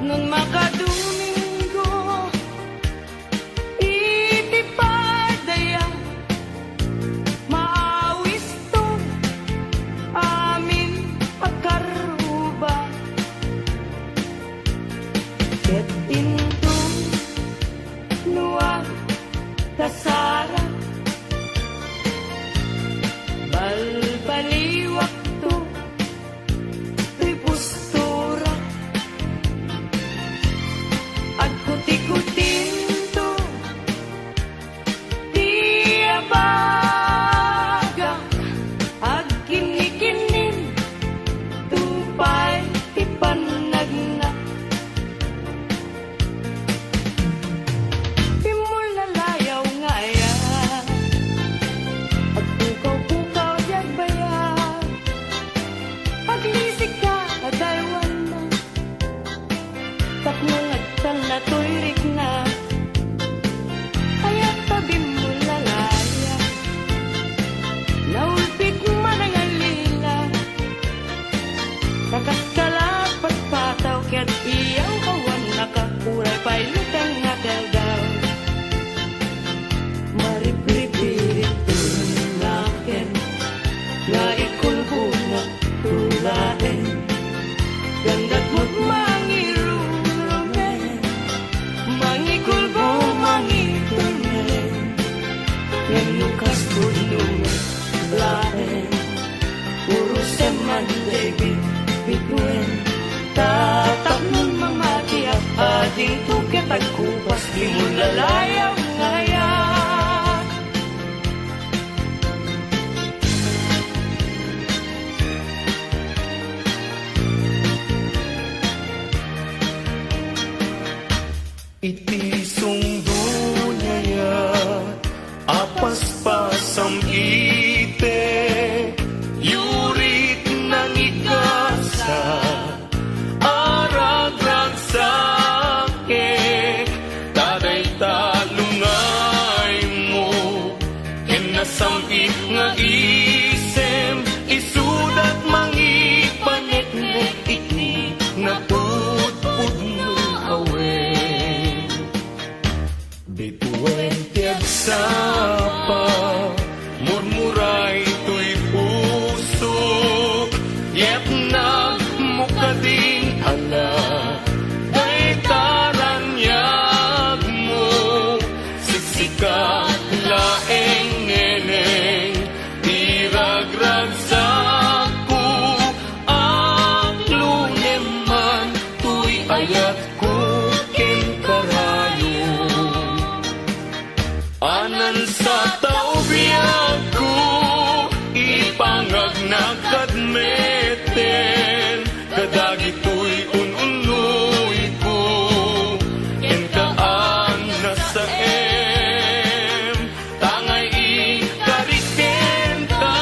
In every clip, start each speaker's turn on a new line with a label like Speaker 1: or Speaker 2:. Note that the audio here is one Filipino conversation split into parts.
Speaker 1: Nun makadomingo itipadaya maawis to amin pagkaruba ket into nuwag kasara balbaliwak to tuy postura at kuti-kutin to di abagak ag kinikinin tupay ipanagna pimulalayaw nga ya at pukaw-pukaw diag baya paglisik ka adalwan na tapnong agtan na tuyrik na ayat tabi mo lalaya naulpit man ang alila nakakalapat pataw kaya't iyang kawan nakakuray pa'y lutang nga daldaw maripripirit tulaken nga ikulbuna tulaen gandat mo't mangirurumen mangikulbo mangitumen yang lukas punong laen puro seman David bituen tatak nun mamatiyak ading tuket at kupas di mo lalayaw ngayon
Speaker 2: Itisong dunyaya apas-pasam ite yurit ng ikasa aragrag sake taday talungay mo kinasambit nga isem isudat mangipanek-nek ikni na put-put no away bituin tiag sapa murmuray to'y puso yep na mukading hala day taranyag mo siksika laeng neneng tiragrag saku ang luneman to'y ayat ko anan sa taubiyag ko ipangag nakadmeten kadagi to'y ununoy ko enkaan na sa tangay ikaritenta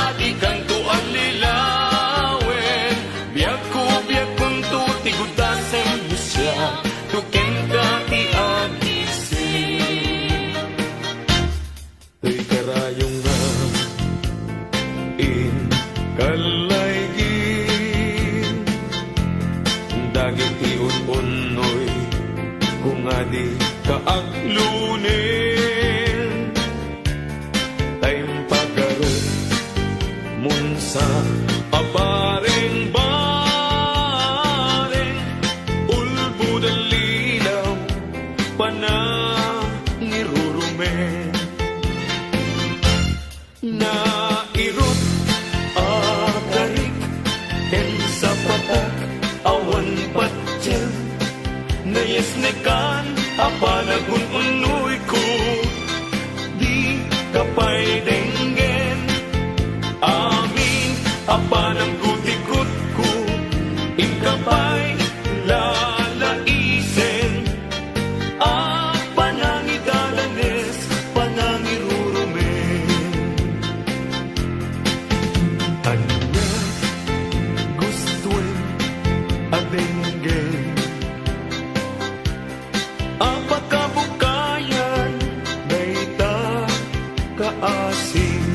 Speaker 2: adikan to ang lilawen biyak kung to tigudasen mo siya tuken ka tuy karayong nga in kalaygin dagit iun-unoy kung adi kaaglunin tayong pagkaroon mun sa apareng bareng ulbud ang lilaw panangirurumen na irot atarik ken sa patak awan patyan na yesnekan apanagun unoy ko di kapay denggen amin apanang gutikot ko inkapay lalaisen panangidalanes panangirurumen anya gustuin adenggen apakabukayan dayta kaasing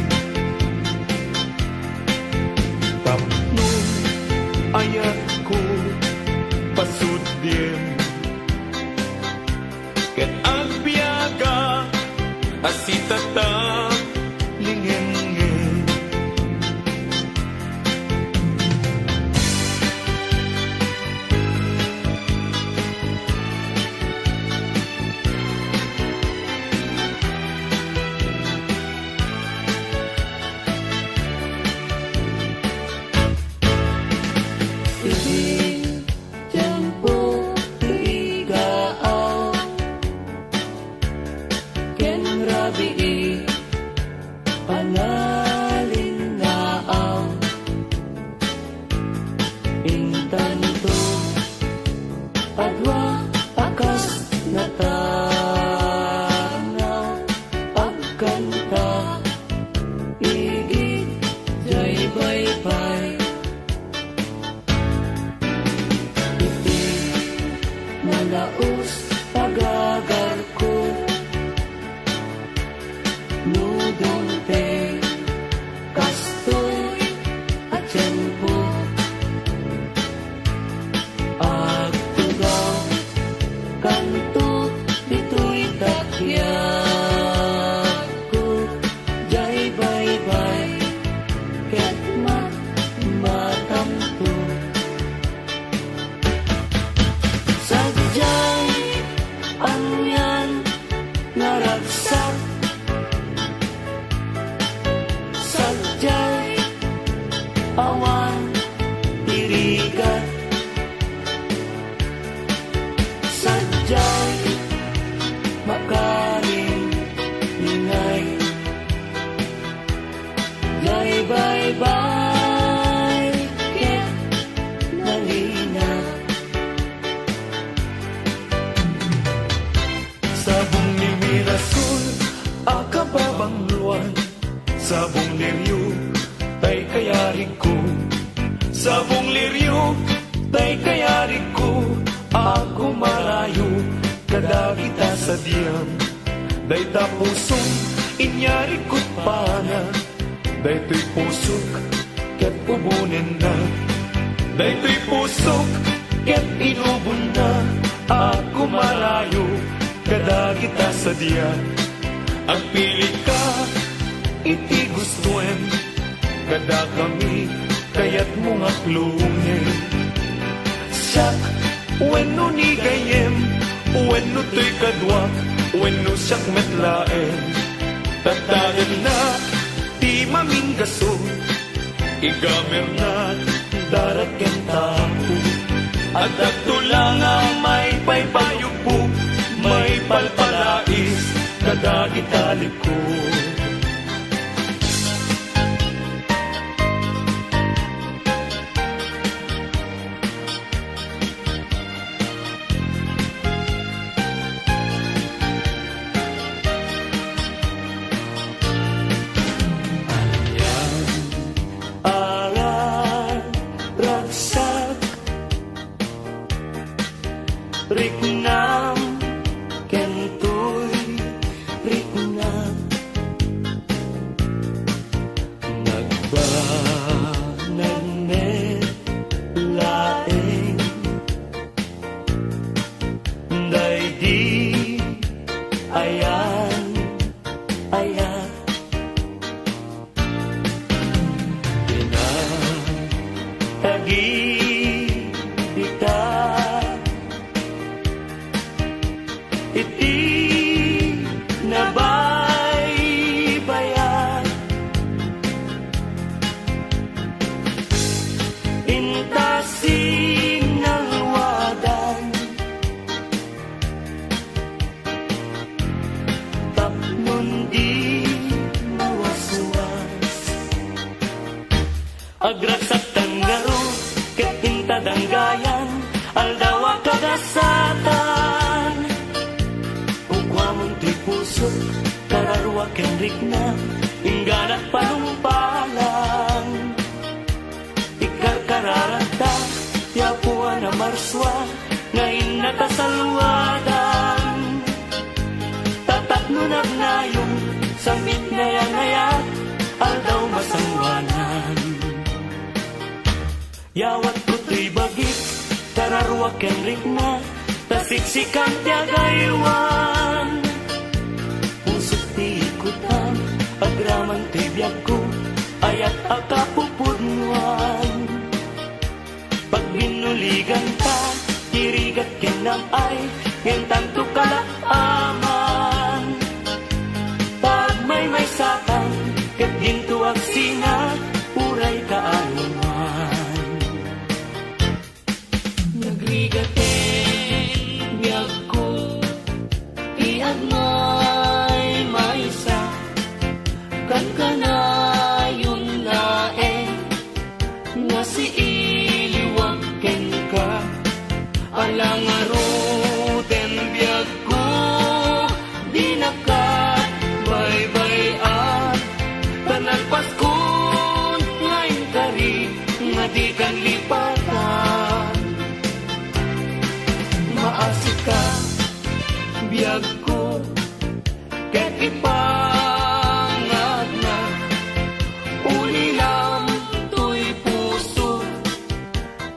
Speaker 2: tapno ayat ko pas asitata lingenge.
Speaker 1: Ibig tiempo igaaw ken rabii panalinaaw intanto adwa akas natanaw pagkanta igit jay baybay Nalaos pagagar ko Nudong te Kastoy at tiyempo Agtugaw Kanto dito'y takyag ko Jay baybay Ket matamto Sadyay anyan naragsak Sadyay awan tirigat Sadyay makaring ingay Jay baybay ket nalina
Speaker 2: Sabong ni Mirasol, akababang luwan. Sabong liryo, tay kayari ko. Sabong liryo, tay kayari ko. Ako marayo, kada kita sa diyam. Day tapusong, inyari ko't pana. Day to'y pusok, ket pubunin na. Day to'y pusok, ket inubon na. Ako marayo, kada kita sa diya. Ang pili ka, iti gustuen. Kada kami, kaya't mga klungin. Siyak, weno ni gayem, weno to'y kadwak, weno siyak metlaen. Tatagan na, di maminggaso, igamer na, darat ken tapo. At agtulang ang may paypayog po, may palpalais, kada italik ko.
Speaker 1: Aral ragsak Riknam kentoy riknam Nagbanagnet laeng Day di ayan ayan Tagi dita iti nabaybayan intasin nalwadan tapnon di mawaswas agragsak tanggaro ket intadanggayan aldawa kagasatan ugwamon ti puso kararwa ken rikna ingganat panumpalan ikarkararata tiapuan na marswa ngayon natasalwadan tatak nunagnayong samit ngayat aldaw masangwanan Yawat puto'y bagit, kararwak ken rikna, tasiksikan tiagaywan. Pusok ti biyag ko ayat akapupudnuan. Pag binuligan ka, irigat kinam ay ngentan to kalaaman. Pag may sakang, ket gintuag sina, uray kaanuman. Nagrigaten biyag ko, iag may sa kan kanayon lae nga si iliwag ken ka alang aruten biyag ko di nakat bye-bye tanan paskon ngayon kari nga di kan lipatan maasik ka biyag ko ket ipangat na ulilam to'y puso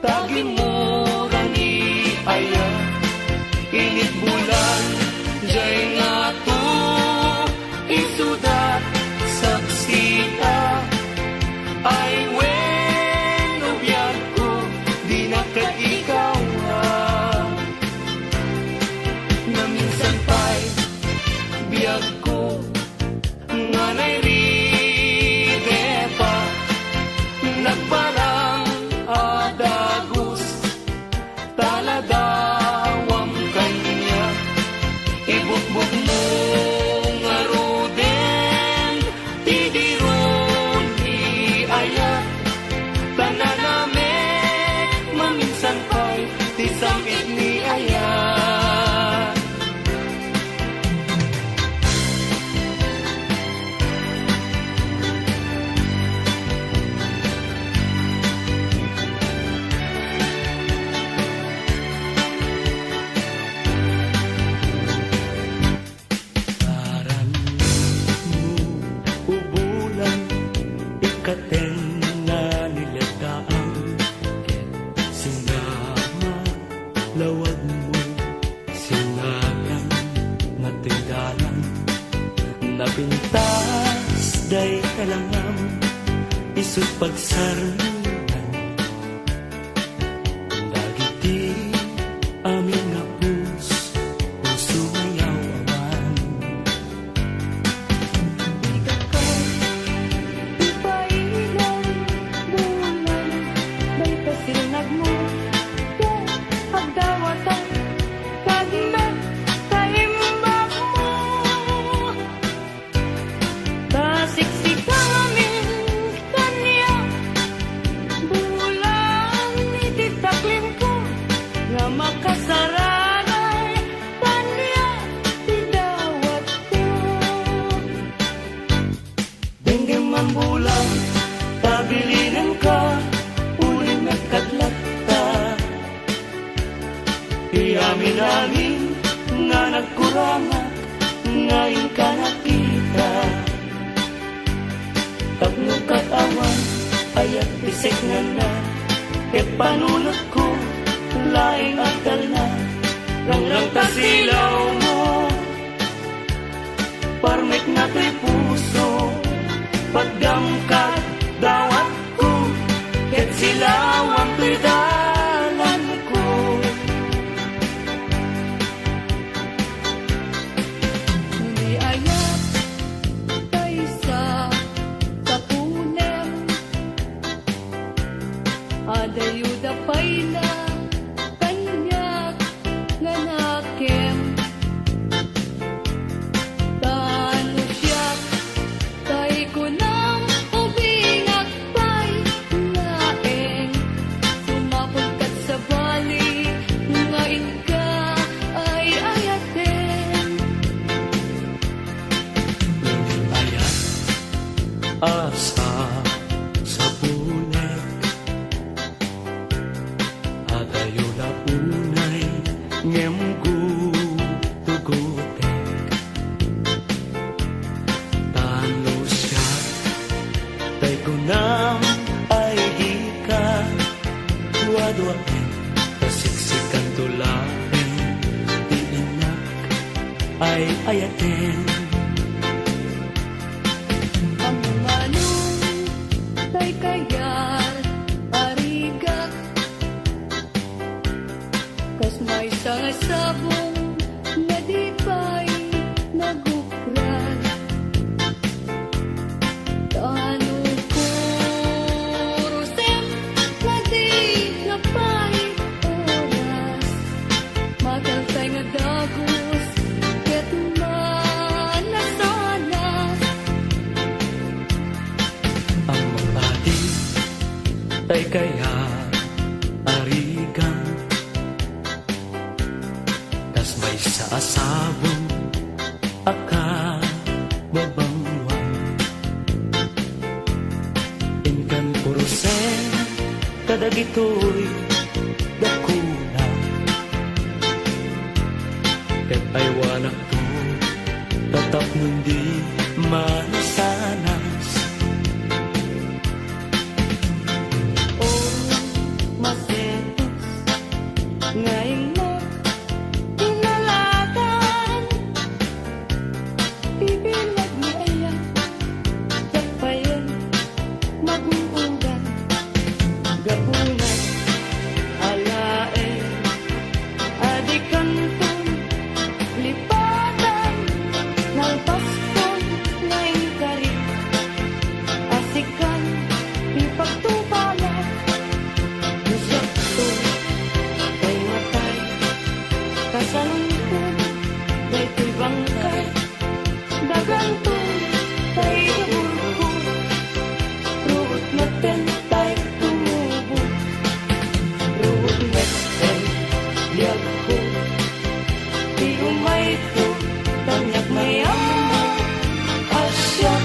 Speaker 1: tagin mo rani aya init bulan jay nga to isudat saksita ay wen ubiyag ko di na ikaw na minsan pa'y biyag ko nga nairide pa nagparang adagos taladawang kanya ibukbuk mo nga ruden tidiron iayat tananame maminsan pa'y tisamit ni ayat. Aran mo ubulan ikaten na niladaan sinama lawag mo sinagang natingdalan napintas day kalangam isut pagsarunan dagiti amin nga puso mayawawan. Makasaranay kanya tidawat ko Dengue mambulang tabilinan ka uling nagkatlata Iamin-amin nga nagkurangat ngayon ka nakita Tapno katawan ayat bisik nga na ket panunot ko laing akal na lang kasilaw mo parmek na to'y puso pagdamkat dawat ko ket silawang to'y dalan ko ni ayat tayo sa tapunem adayuda pa'y na asa sa bunek adayo na unay ngemgu tugutek tano siya tay kunam ay ika duwa-duwain tasiksikan tulain iinak ay ayatin ang mga
Speaker 3: tay kayar arigat kas may sangasabong nga di pa'y nagukran Tano ko rusem na di napay oras Magaltay nga dagos ket manasanas
Speaker 2: Ang mapati ay kaya arigan kas may saasabong aka babangwan inkan purusen kadagitoy dakuna ket ay wanak to tatap nundi manasanas
Speaker 3: Masetos ngayon mo inalatan Ibilag ni ayan Tapayan Mag-uugan Gabunan Alae Adikanton Lipatan Nalpaston Ngayon karit Asikan Ipagtubala Nasakto Kay matay Kasalungkot Kay ko'y bangkay Daganto Kay nabulko Ruot maten Tay tumubo Ruot meten Liyag ko Di umay ko Tanyak mayam Asya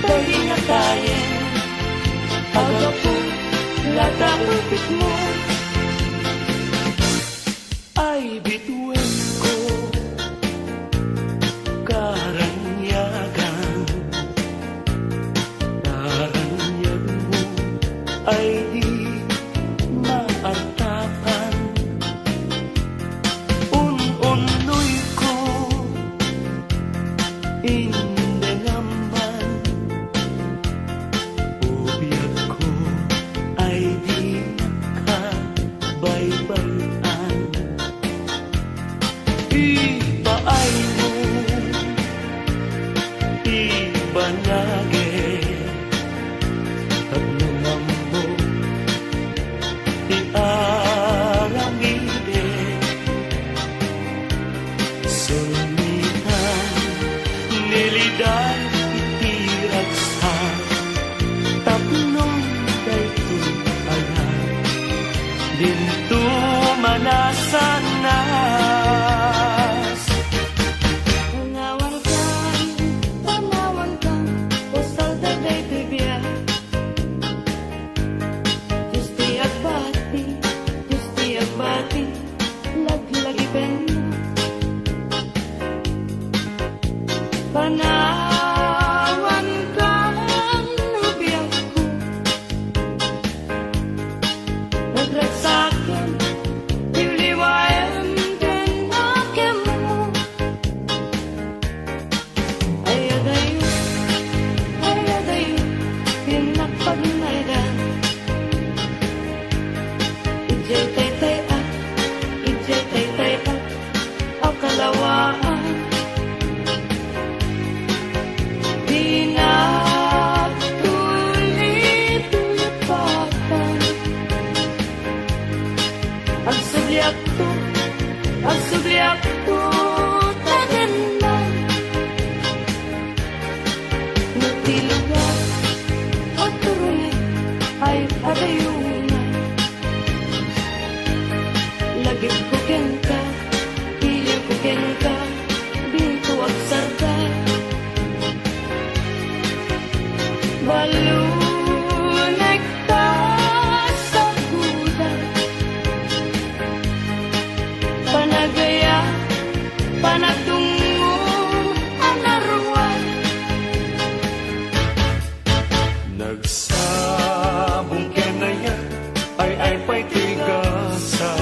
Speaker 3: Kay nakayen Agapo Lata upit mo
Speaker 2: ay bituin ko karanyagan karanyag mo ay di maartapan un-unoy ko hindi naman ubiyag ko ay di nakabaybayan ipaay mo ibanage at lumambo iaramide sumitan nilidan itiragsan tapnong daytoy ayan dinto manasanas
Speaker 3: Tanawan ka Postal da day tibia Justi agbati Lag-lagi ben Panawan ka Nubiyag ko Nagrat sa'kin Iliwayan Ken akem mo Ayadayo Pinakpagnaydan Ijay tay-tay at Ang kalawaan Di na tulit-tulipatan Ang subliak to Tagan na Nagtilugan At turunin ay adayungan Lagip ko ken ka Iliw ko ken ka Binto agsar ka Balunay ka sa gudan Panagaya Panatungo ang naruan
Speaker 2: nagsabong kenaya ay pa'y tigasa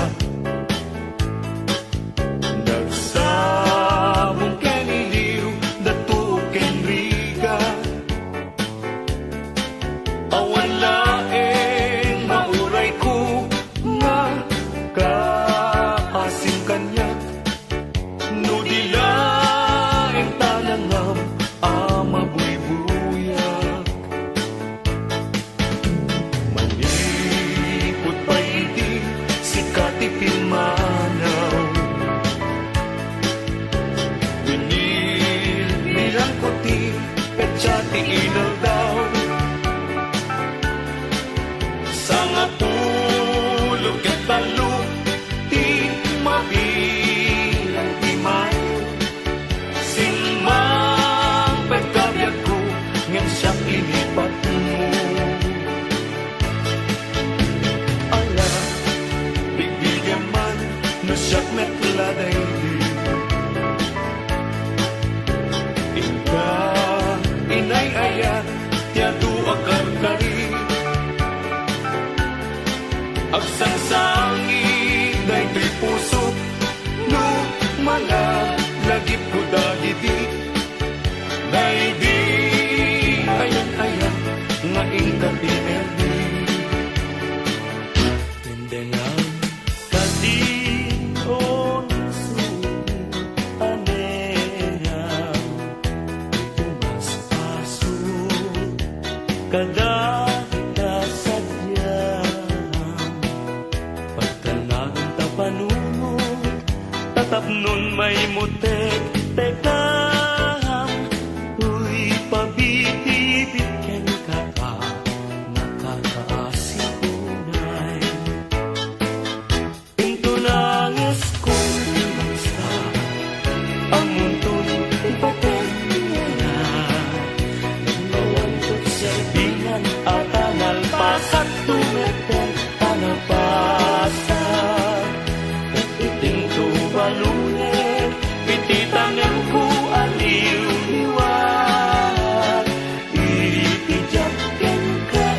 Speaker 1: sa nga tulog ket talo, di mabilang himay. Sinmang pagkabiyag ko, ngem siyang ilipat mo. Ala, bigbigan man, no siyak metladay di. Inka, inay-aya, tiyado akar kari. Agsansangi, daytoy puso, no mga lagip ko dahiti. Daydi, ayan-ayan, nga ingkat inerdi.
Speaker 2: Hindi nga
Speaker 1: Kadion suni anera, ito mas aso, kada tapnon may mutek, tekahang uy pabitibigyan ka pa, nakakaasipunay. Into nangis kong basta, ang mundo'y ipatenya. Nawantot sa ibingan at analpas at tumeten, analpasan. Itinto balunet, pititangan ko aliw-liwat. Iitijagkan ka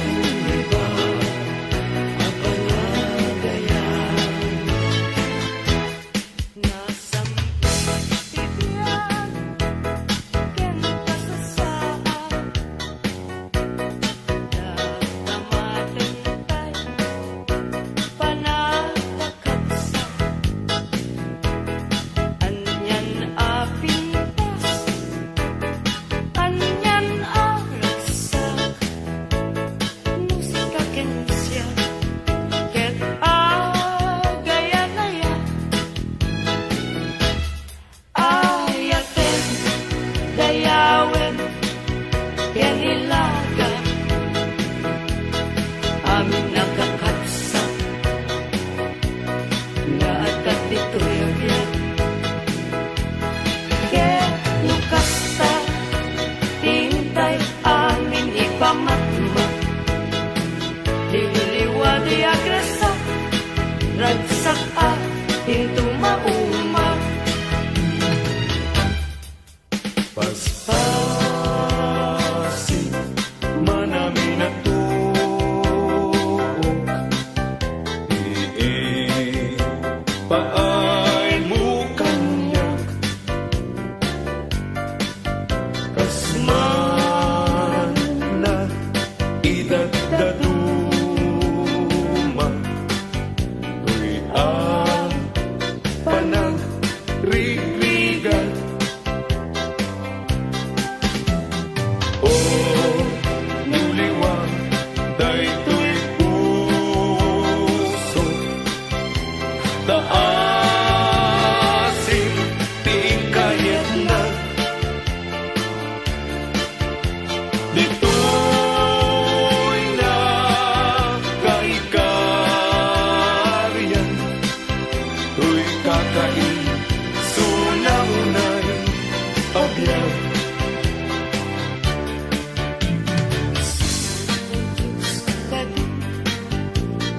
Speaker 1: iba, apalagayan.
Speaker 3: Nasampit tibiyag, ken pasasaan. Nagtamatentay, panagkakabsa. Anyan apintas, anyan arasak. Musika ken siya, ket agaya-gaya. Ayaten, dayawen, ken ilaga. Amin nakakabsa, nga atat dito'y agyan. Ket nukasta, tintay amin ipamatma. Liliwadi agresa, ragsak tinto mauma.
Speaker 1: Paspasin, manami na tuok. Paay mo kanyak. Kasman na idagdaduma. Uy panag-rigrigan. O nuliwang daytoy puso, taasin ting kayat na. Dito'y nakaikaryan, uy kakain, sunaunay, abyan.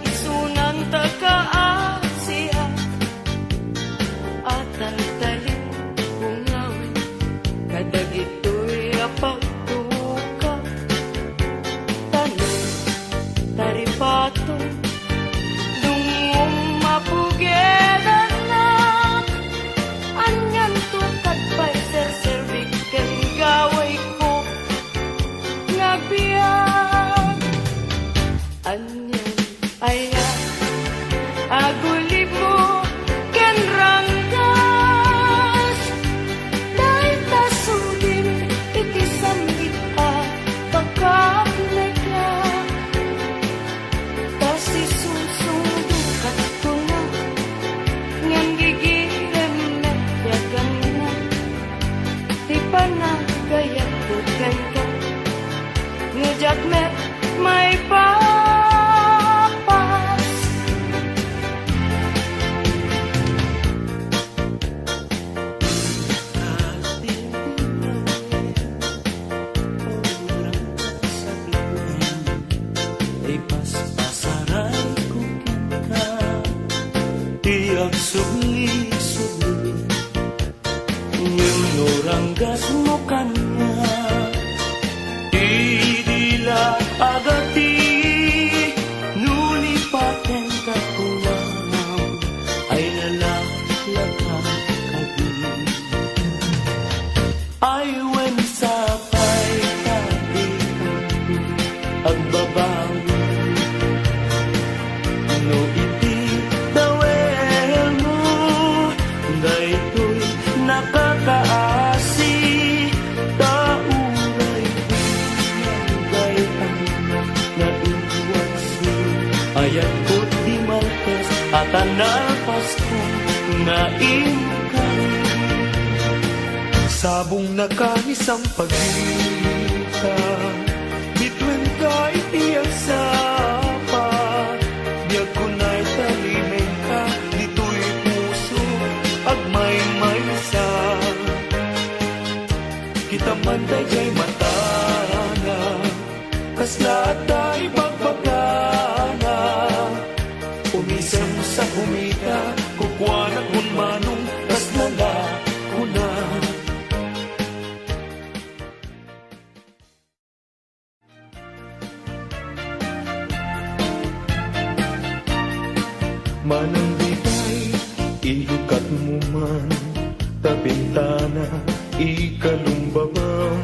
Speaker 3: Isunan ta kaasiya,
Speaker 1: Bayad ko di maltes at analpas ko nga ingkan.
Speaker 2: Sabong nakanisang pagita, bituin ka itiyak sa pa. Biyag ko na'y talimeng ka, dito'y puso, agmay may sa. Kita man dayay matana, kasla tayo pagbagana. Umisang sa humita, kukwa na kung manong, kasla na kuna. Manang bitay, ilukat mo man, tabintana, ikalumbabang.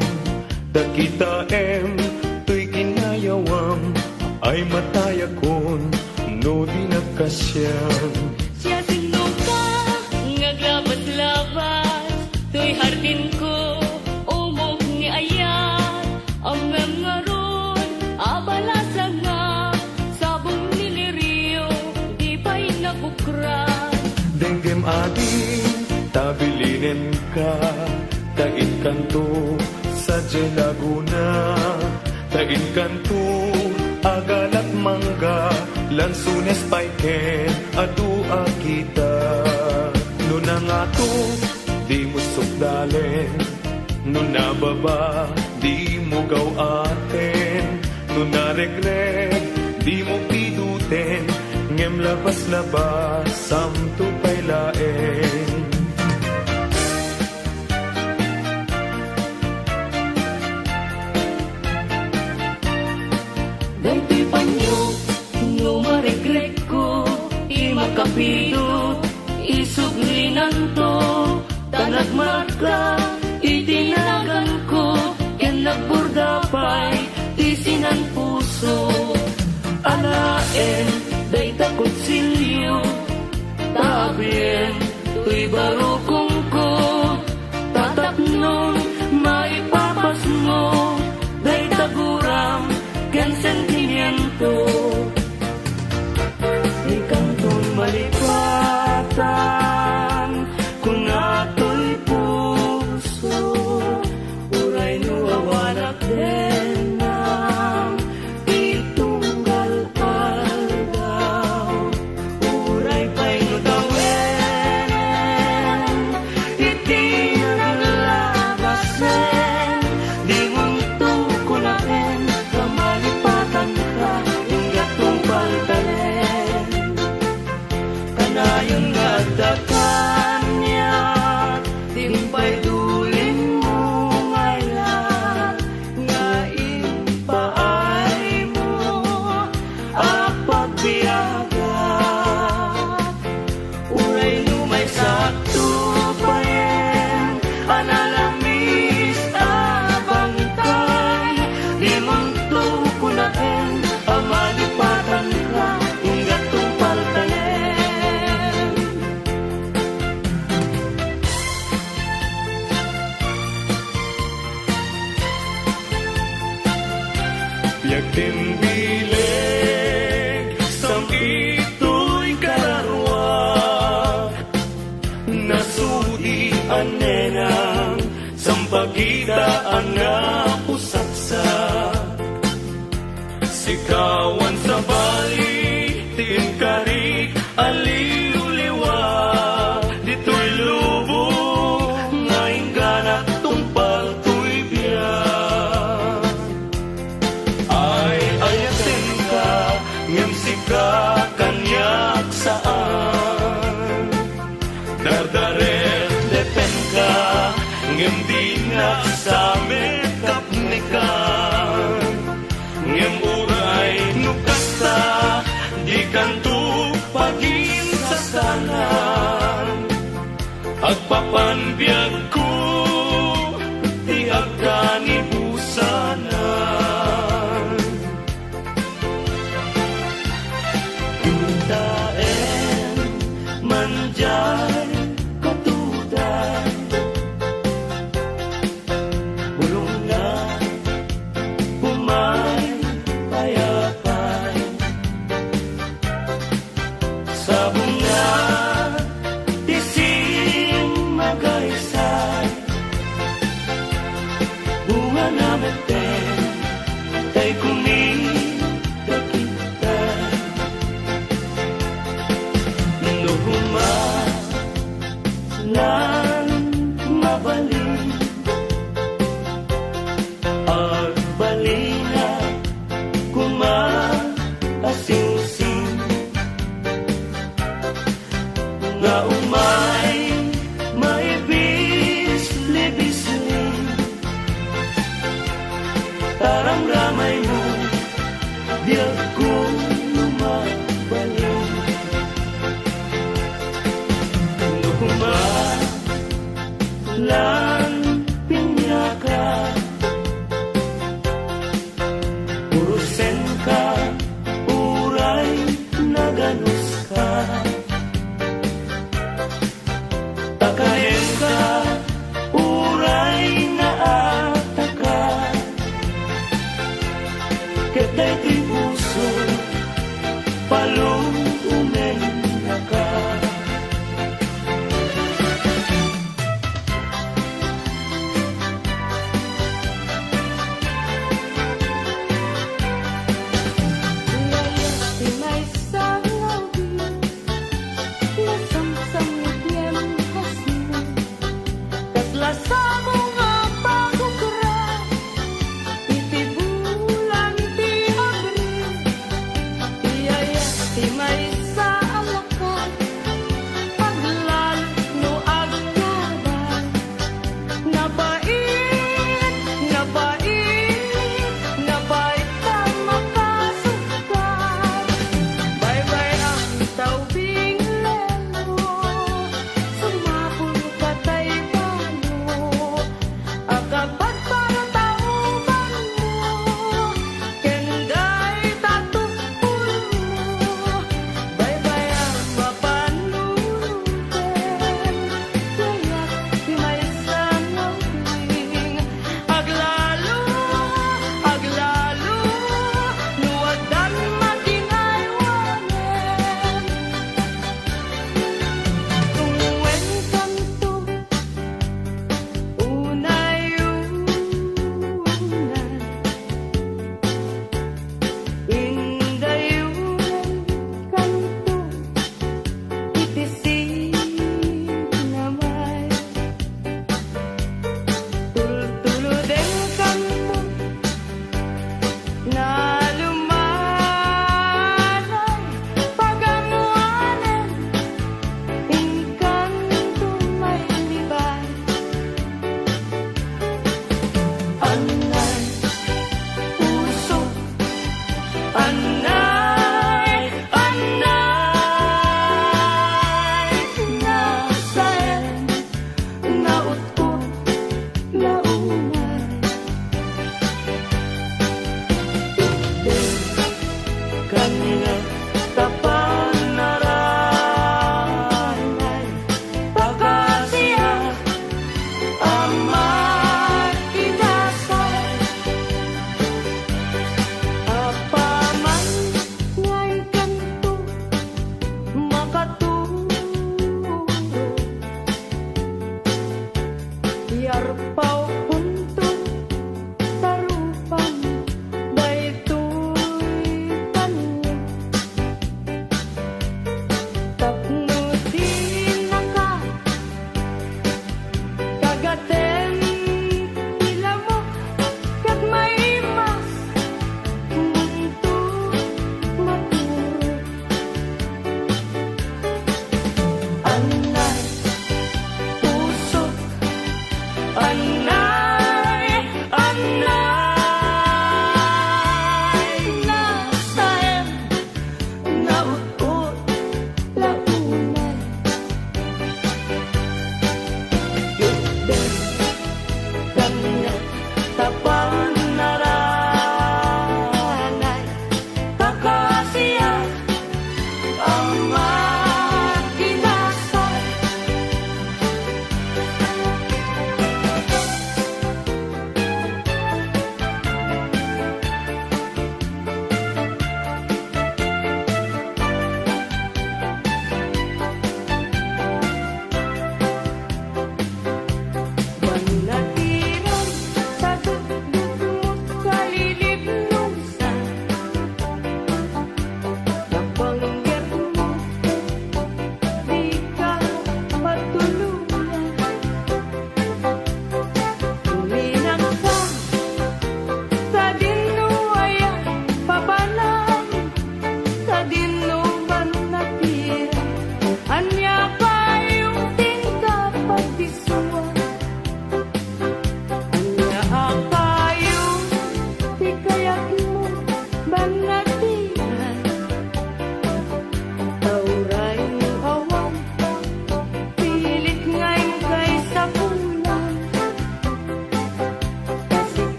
Speaker 2: Dakita to'y kinayawang, ay matayakon, no di nagkasyang.
Speaker 3: Siya sino ka, ngaglabas-labas, to'y hardin ko, umog ni ayat, ang mga ron, abalasa nga, sabong niliriyo, di pa'y nabukran.
Speaker 2: Denggem ading, tabilinin ka, tain kanto, sa Laguna. Tain kanto, agalat mangga, lansunes paiken, adua kita. No na nga to, di mo sukdalen, no na baba, di mo gawaten, no na regreg, di mo piduten, ngem labas-labas, samto pa'y laeng.
Speaker 3: Daytoy panyo, no maregret ko, imakapido, isuglinan to, tanagmarka, itinagan ko, yan nagburdapay, tisinan puso. Anaen, dayta konsilyo, tabien, tuy barukong ko, tatapnon, maipapas mo, dayta gurang, kan sentimiento. Di kanto'y malipatan, kung ato'y puso, uray nuwawanak din ng itunggal aldaw. Uray pa'y nutawin, iti naglabasin, di munto ko na rin, kamalipatan ka, ingat kong paltalen. Kanayon nga dakan niya, timpay dulin mo ngaylan, nga ipaay mo, apagbiyagat. Uray lumay sa tupayen, analamis abangkay, di munto kunaen, amalipatan ka, ingat kong paltalen.
Speaker 2: Biag din bileg, sang ito'y kararwa, nasudian nenang, sampagitaan na pusaksak. Sikawan sa bali, tingkarik, aliw-liwa, dito'y lubo, ngayon ganat tumpal to'y biyak. Ay ayatin ka, ngem sika kanyak saan, dardaret depen ka, ngem di naksamet kapnikan, ngem uray nukasta, di kanto pagin sa sanan, agpapanbiyag ko, di agkanibusanan.
Speaker 1: Daen manjay katudan, bulong na pumay payapay.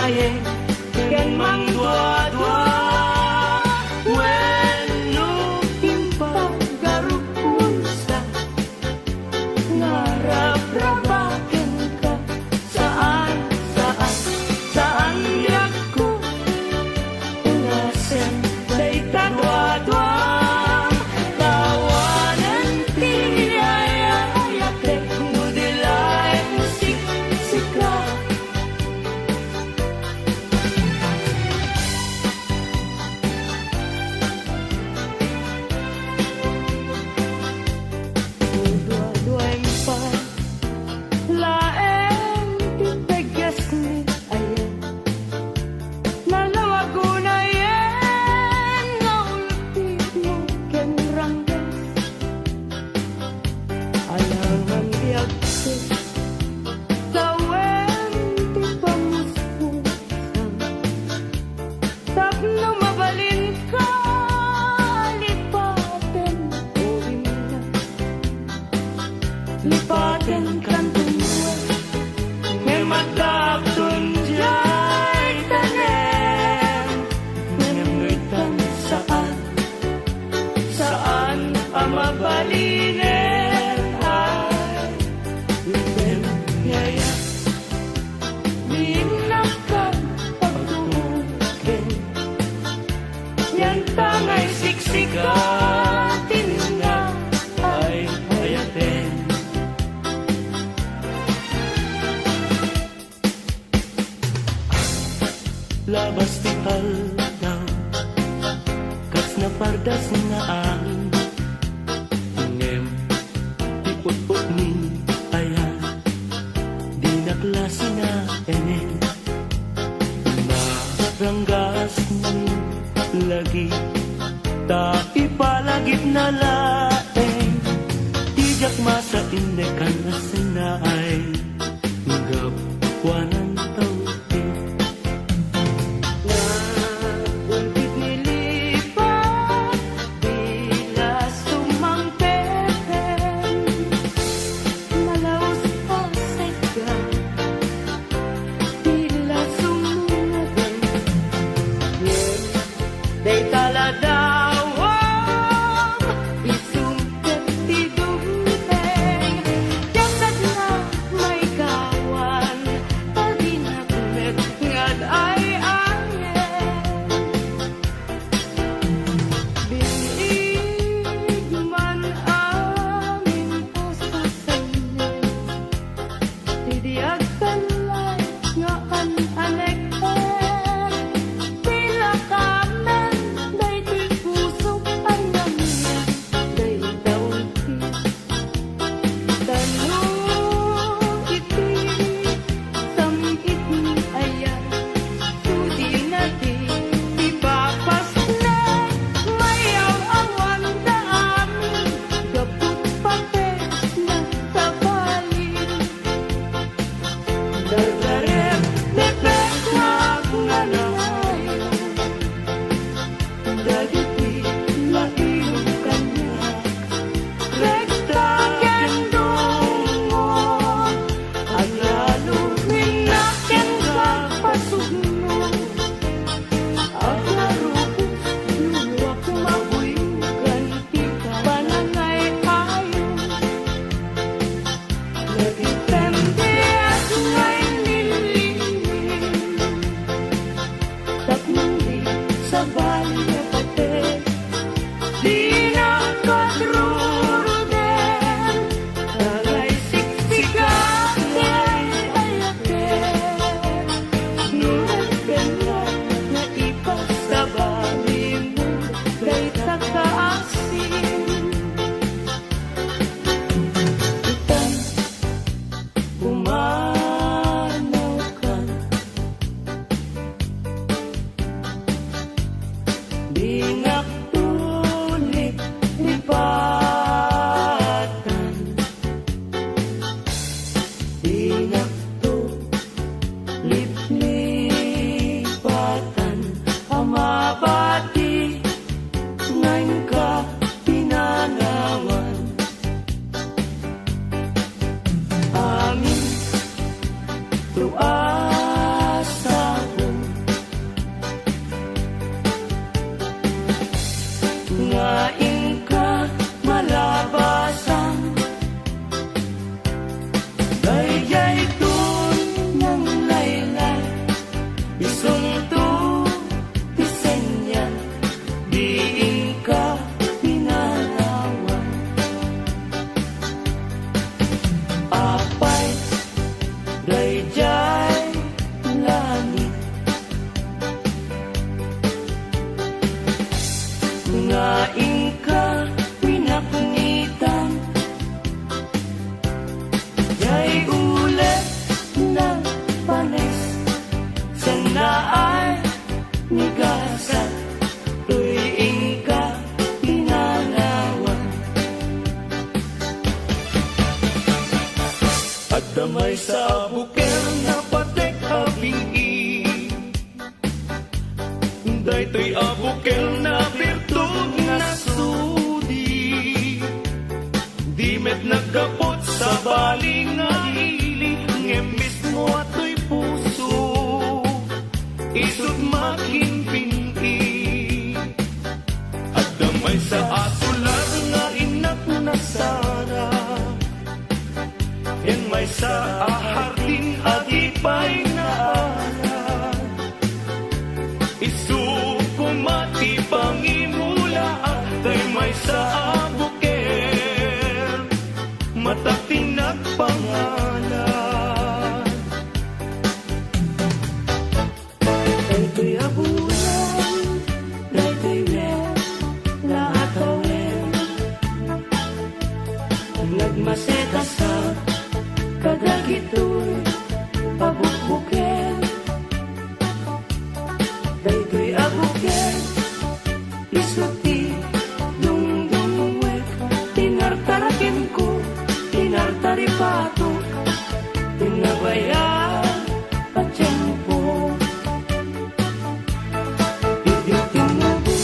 Speaker 1: layeng ken mang dua-dua wenno
Speaker 3: Paggarupon sa ngarap-rabaken ka.
Speaker 1: saan saan yak ko unasen day kadwa-dwa tawanan tiniyaya tek nudilay musik sika
Speaker 3: Dua-duain pa laeng tipegas ni ayan nalawago na yan nga ulpit mo ken ranggas alangan biagse tawen ti pamuspusan tapno mabalin ka lipaten o himna lipaten kan tumuan
Speaker 1: may matapton jay tanem ngamngitan saan ang mabalinen ay Lupem yaya
Speaker 3: Binakan pagtukin
Speaker 1: yan tangay siksikatin nga ay hayaten labas ti haldaw kas na pardas nga angin ngem ti put-put ni ayan di naklase na enen maranggas ni lagi ta ipalagip na laeng tijak masa inekan na sinaay gapwanan tawte
Speaker 3: Ulpit nilipat bila sumangpeten malaos pa sega bila sumungaden
Speaker 1: day taladawang
Speaker 3: isungket ti dumteng jasad na may kawan pag
Speaker 1: Damay sa bukel na patek abingi, daytoy abukel na birtud na sudi. Di met nagkapot sa baling nga ili, ngemis mo ato'y puso, isut makin pinti. At damay sa asulat nga inak na sana, yan may sa ahardin at ipay na alam. Isuko mati pangimula tay may sa abuker, matatinag pangalan.
Speaker 3: Daytoy abulan, daytoy met, lahat awin. Nagmaseta sa kadagitoy pabukbuken. Daytoy abuken, isuti dungdungwek. Tinartarakin ko, tinartaripato, tinabayan patsyempo. Iditin mo bu,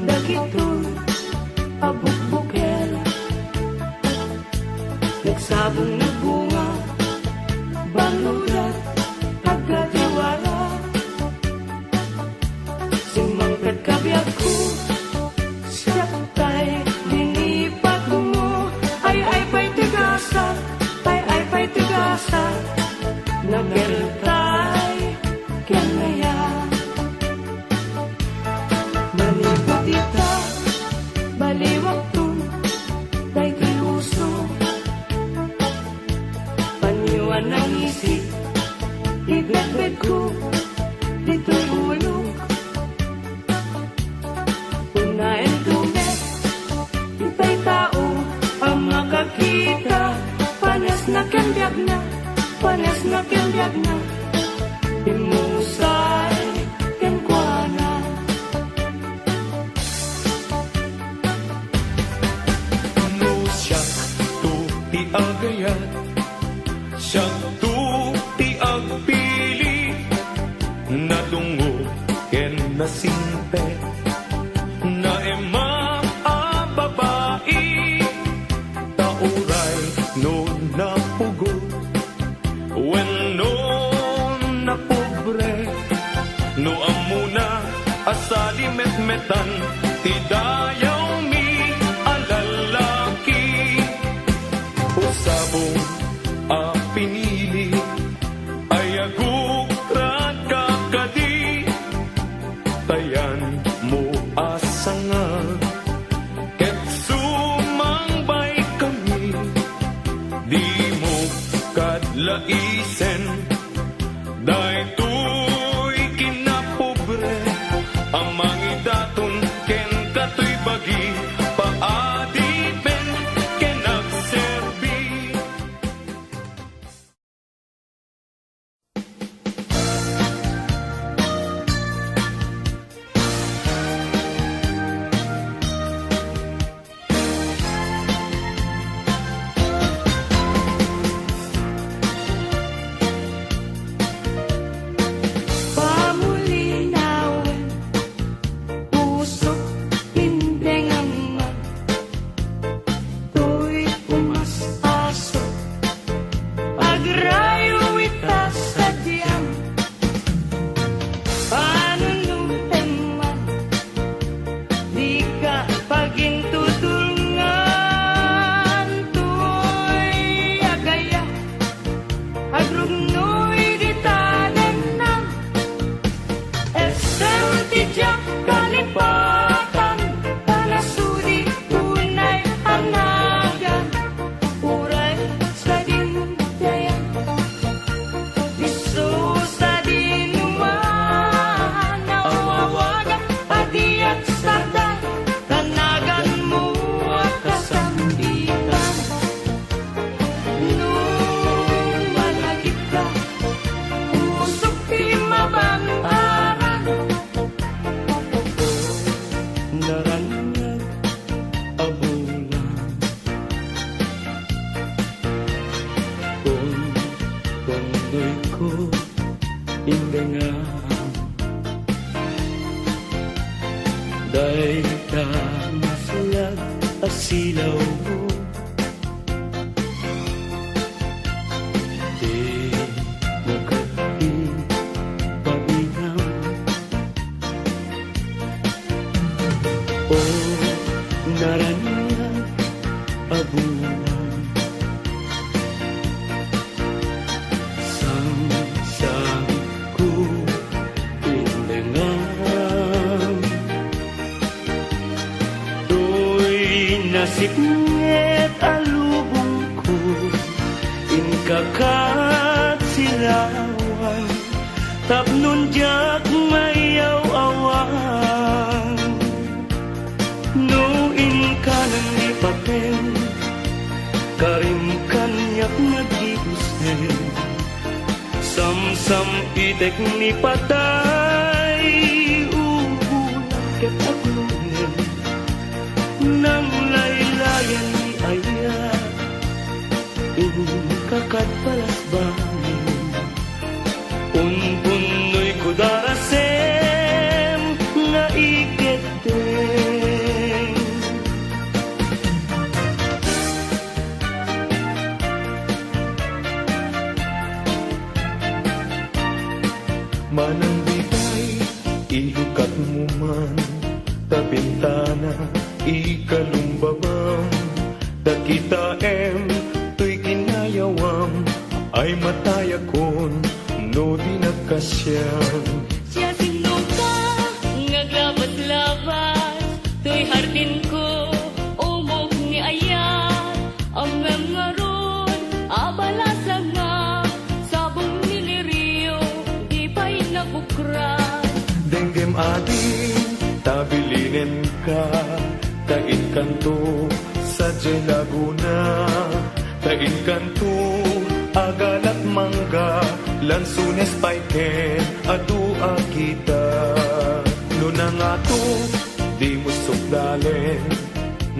Speaker 3: dagitoy pabukbuken. Nagsabong na bunga, banulat, pagkatiwala. Sumangkat kabiyag ko, siyaptay, dinipat mo. Ay pa'y tigasa, ay pa'y tigasa. Nageltay, kenaya. Malibot ita, baliwag to, day kiluso. Paniwan ng isip, ibedbed ko, dito'y ulo. Unahin tumet, itay tao, ang makakita. Panas na kembiyag na, panas na kembiyag na. Imusay, kenkwana.
Speaker 1: Ano siya to ti agayat, siyang to ti agpili, nadungo ken nasimpe, na emam a babae, tauray no napugo, when no napobre, no amuna asali metmetan, ti dayaw mi alalaki, usabong a pinili, ay agukrat kakadi, tayan mo asanga, ket sumangbay kami, di mo kadlaisen, daytoy kinapobre, amang idaton ken katoy bagi, paadipen ken nagserbi.
Speaker 2: silaw mo. Di mo painam. O naraniya abunan sang ku pindengang to'y nasipnget alubong ko inkakat silawan tapnon jak mayaw awan no inkanan ni papen karim kanyak nagibusen sam itek ni patay ubulan ket aglungen nang laylayan ni aya kakad palas bangin unpunoy kudarasem nga iketeng manang bigay ilukat mo man ta bintana ikalumbabam da kita to'y ginayawam ay matayakon no di nagkasyam
Speaker 3: Siya sino ka, ngaglabas-labas to'y hardin ko, umog ni ayat ang ngaron, abalasa nga sabong niliriyo, di pa'y nabukran
Speaker 2: denggem ading tabilinin ka tain kanto sa Laguna tain kanto agalat mangga lansunes paiken adu kita nunang ato di mo sukdalen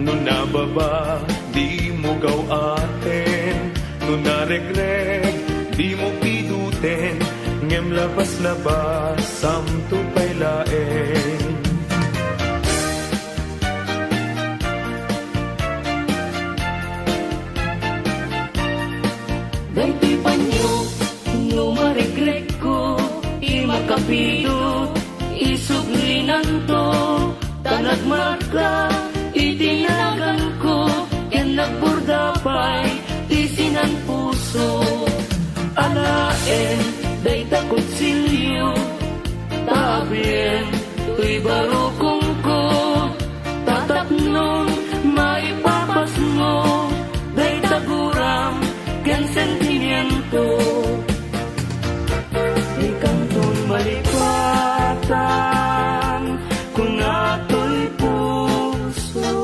Speaker 2: nunababa di mo gawaten nunaregreg di mo piduten ngem labas-labas samto pailaen
Speaker 3: Daytoy panyo, no maregreg ko, imakapito, isuglinan to, tanagmarka, itinagan ko, yan nagburdapay, tisinan puso. Alaen, day takot silyo, tabien, tuy barukong ko, tatapnon, maipapas mo, day taguram, ken sentimiento di kantong malipatan kung ato'y puso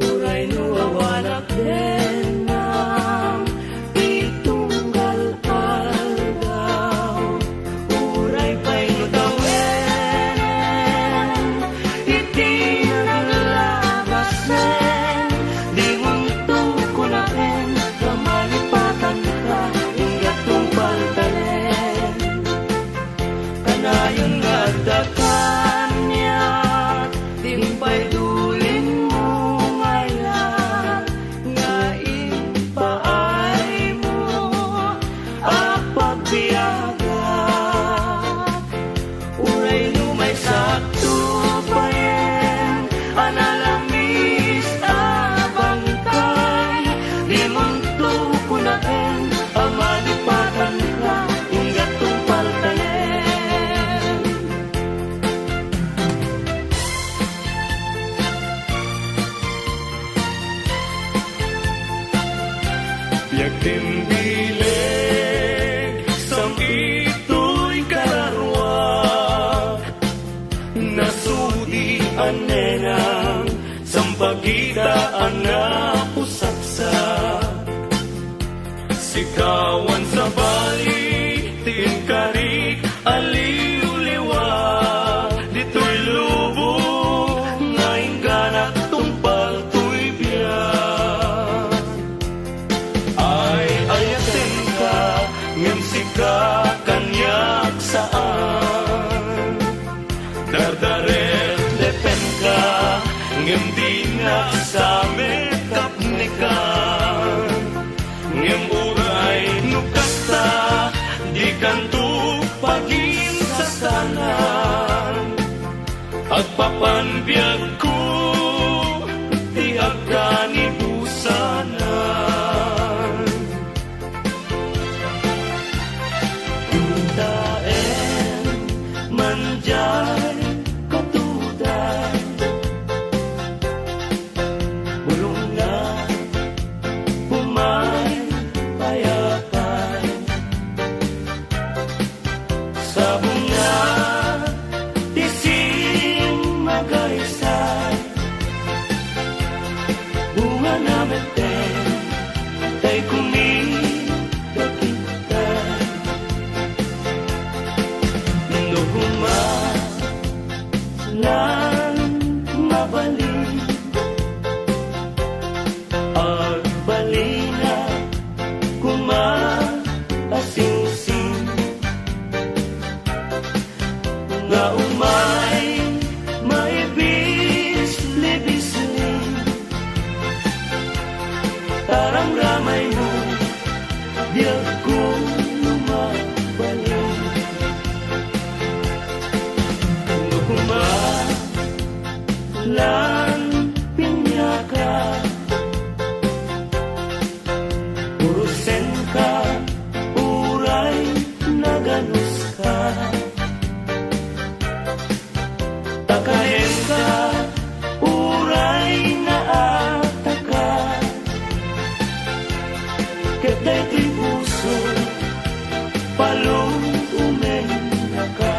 Speaker 3: uray nuwawanak din ng itunggal aldaw uray pa'y nutawin iti naglalabasin di munto ko na rin kamalipatan ka ingat kong paltalen kanayon nga dakan niya timpay dulin mo ngayon nga ipaay mo apagbiyagat uray lumay sakto payen analamis abangkay di munto ko na rin amalipatan ka ingat kong paltalen
Speaker 2: yak din bileg sam ito'y kararwak nasudi anenang sampagitaan na pusaksak sikawan sa bali tingkarik aliw-liwa dito'y lubo ngayon ganak tumpal to'y biyak ay ayatin ka ngem sika kanyak saan dardaret depen ka ngem di na
Speaker 1: sa mekap ni ka. Ngem uray nukasta di kanto pagin sa sanan. Agpapanbiyag ko di agkanibusanan. Daen manjay katudan, bulong na umay payapan. Sa bunga tising magaysay, bunga na meten tay kumikakitay. Nukuma lang mabalin, agbalina kumaasing-sing, nga umay maibis-libisling. Tarang ramay mo di ako lumabalik. Nukuma lang pinyaka, urusen ka, uray naganus ka. Takayen ka, uray naataka. Ketay ti puso, palong umena ka.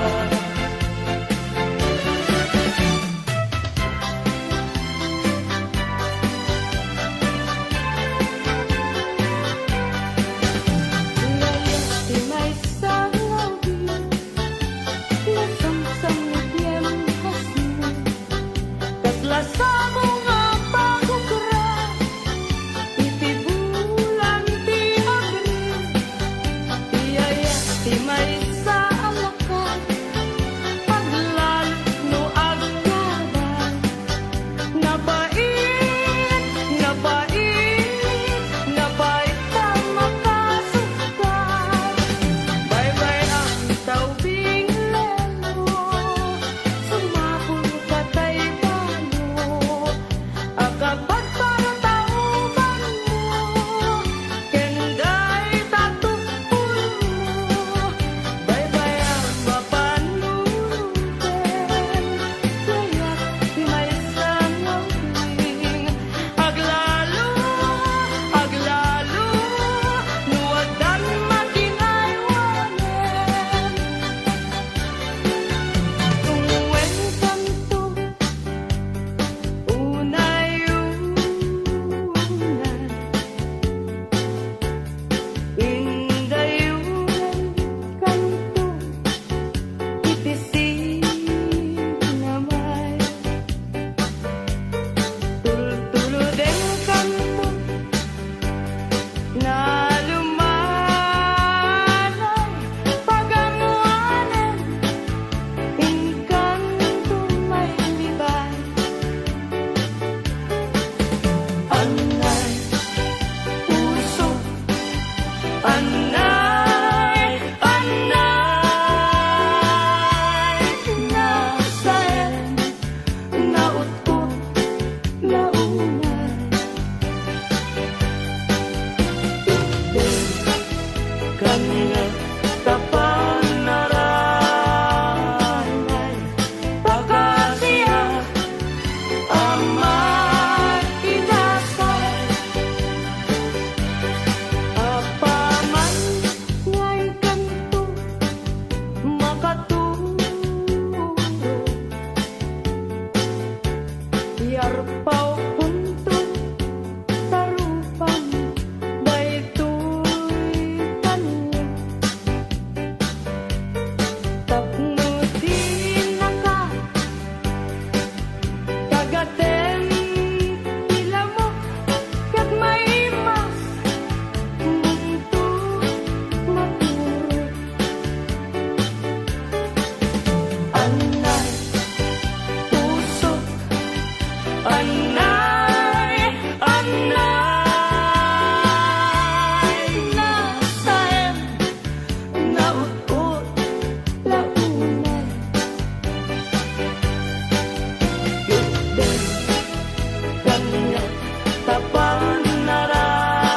Speaker 3: tapang naranay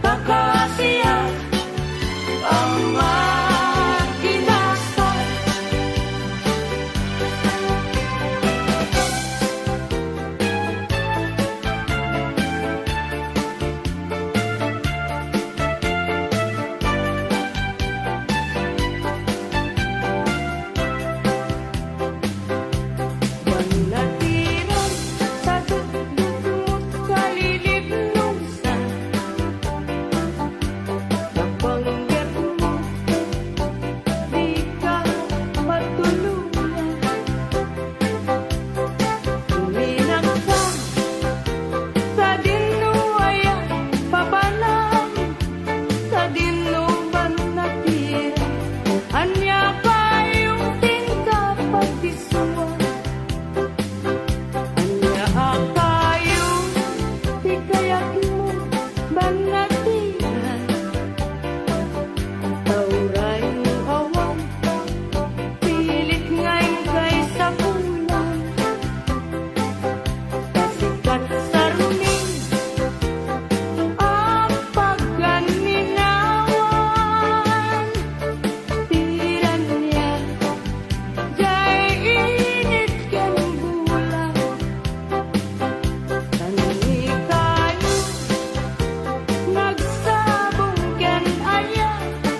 Speaker 3: kakasiya ang makinasay. Manatiran sa dugdugmo't kalilibnusan, nabanggit mo di ka matuluyan. Uminak ka sa dinuayan, pabalang sa dinuban natira. Anya kayong tingkap pagdisuan, anya akayong tikayak mo banatiran. Tauray ng awan, pilit ngayon kay sa kulang. Kasikat sa ruming ang pagganinawan. Tiran niya, jay init ken bulan. Tangi kayo, nagsabong ken aya,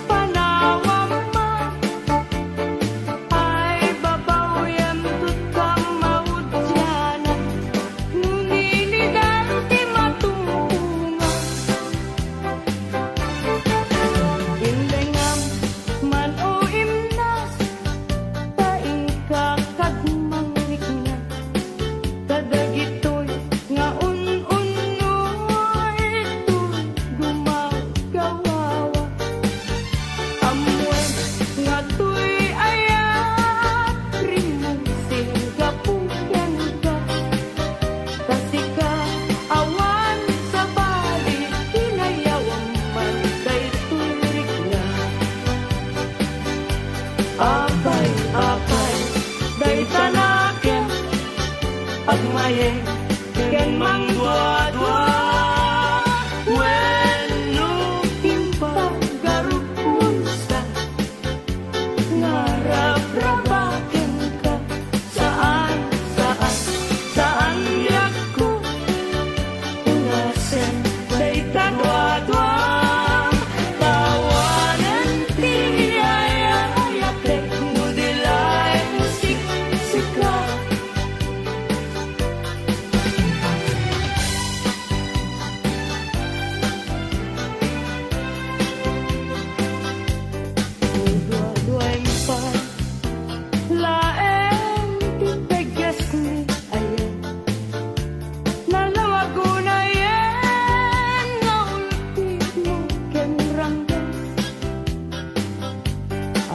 Speaker 3: panawam man. Ay babaw yan tutang maudyanan, nguniligan ti matumpungan. Indengam man o imnas, taing kakagmangnikna. Kadagitoy nga un-unoy to'y gumagawawa. Amwen nga to'y ayat, rimong singgapuyan ka. Kasi ka awan sa bali, hinayawang man kay turik na. Apay, day tanaken, agmayeng ken mangdwa-dwa. Wenno impagarupunsa, ngarap-rabaken ka. Saan yak ko unasen day tadwa-dwa. Tawanan ti ayayatek, nudilay musik-sika. Dua-duay pa laeng ti tegas ni ayan, nalawago na yan nga ulti mo ken ranggas.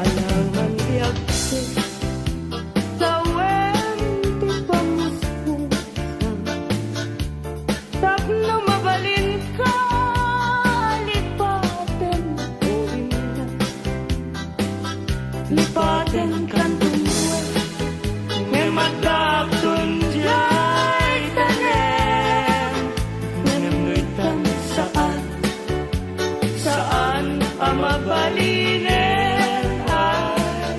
Speaker 3: Alangan tiagse sawen ti pamuspusan, tapno mabalin ka lipaten o imnas. Lipaten kan tumuan, nga magdapton jay tanem. Ngamngitan saan ang mabalinen ay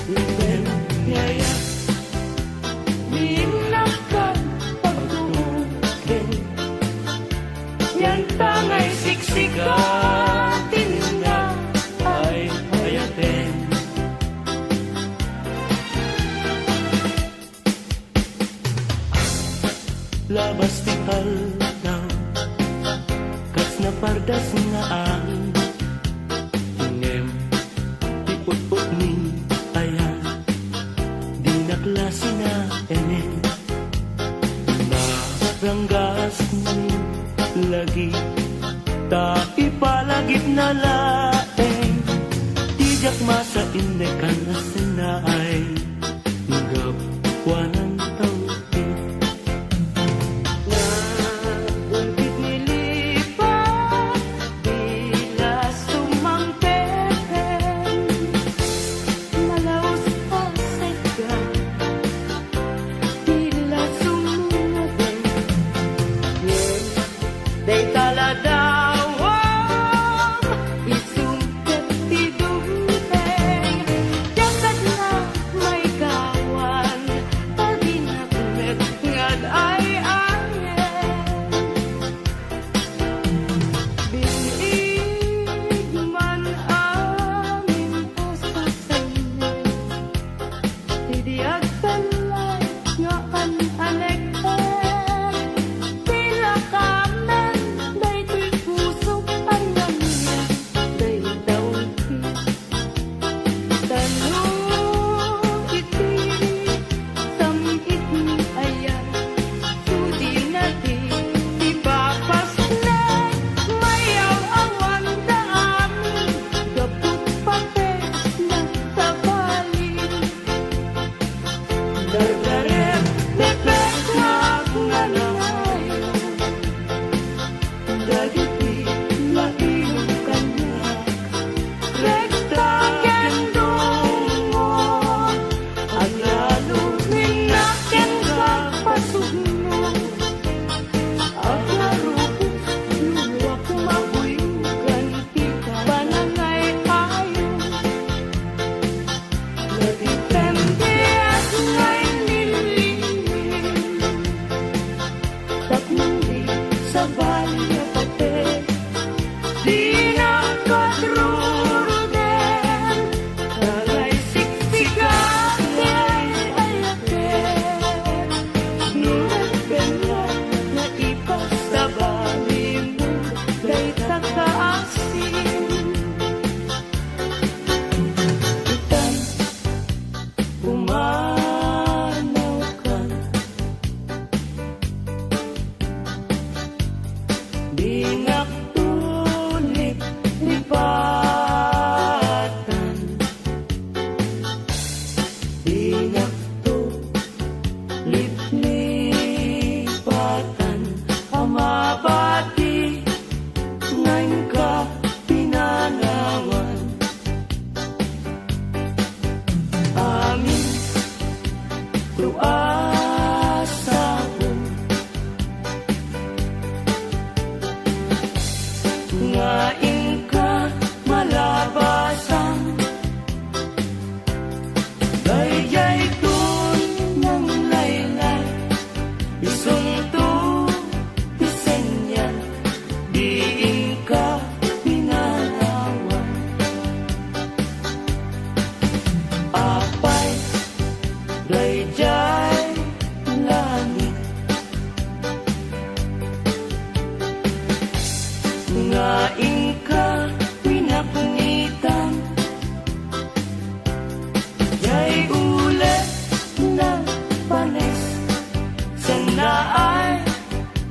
Speaker 3: lipen ngaya. Binakan pagtukin, yan tangay siksikatin nga ay hayaten.
Speaker 1: Labas ti haldaw, kas na pardas nga ang ingem ti ut-ut ni ayan, di naklasi na enen. Naranggas ni lagi, ta ipalagip na laeng, tijak masa indekan na sinaay, ngapwanan tawin.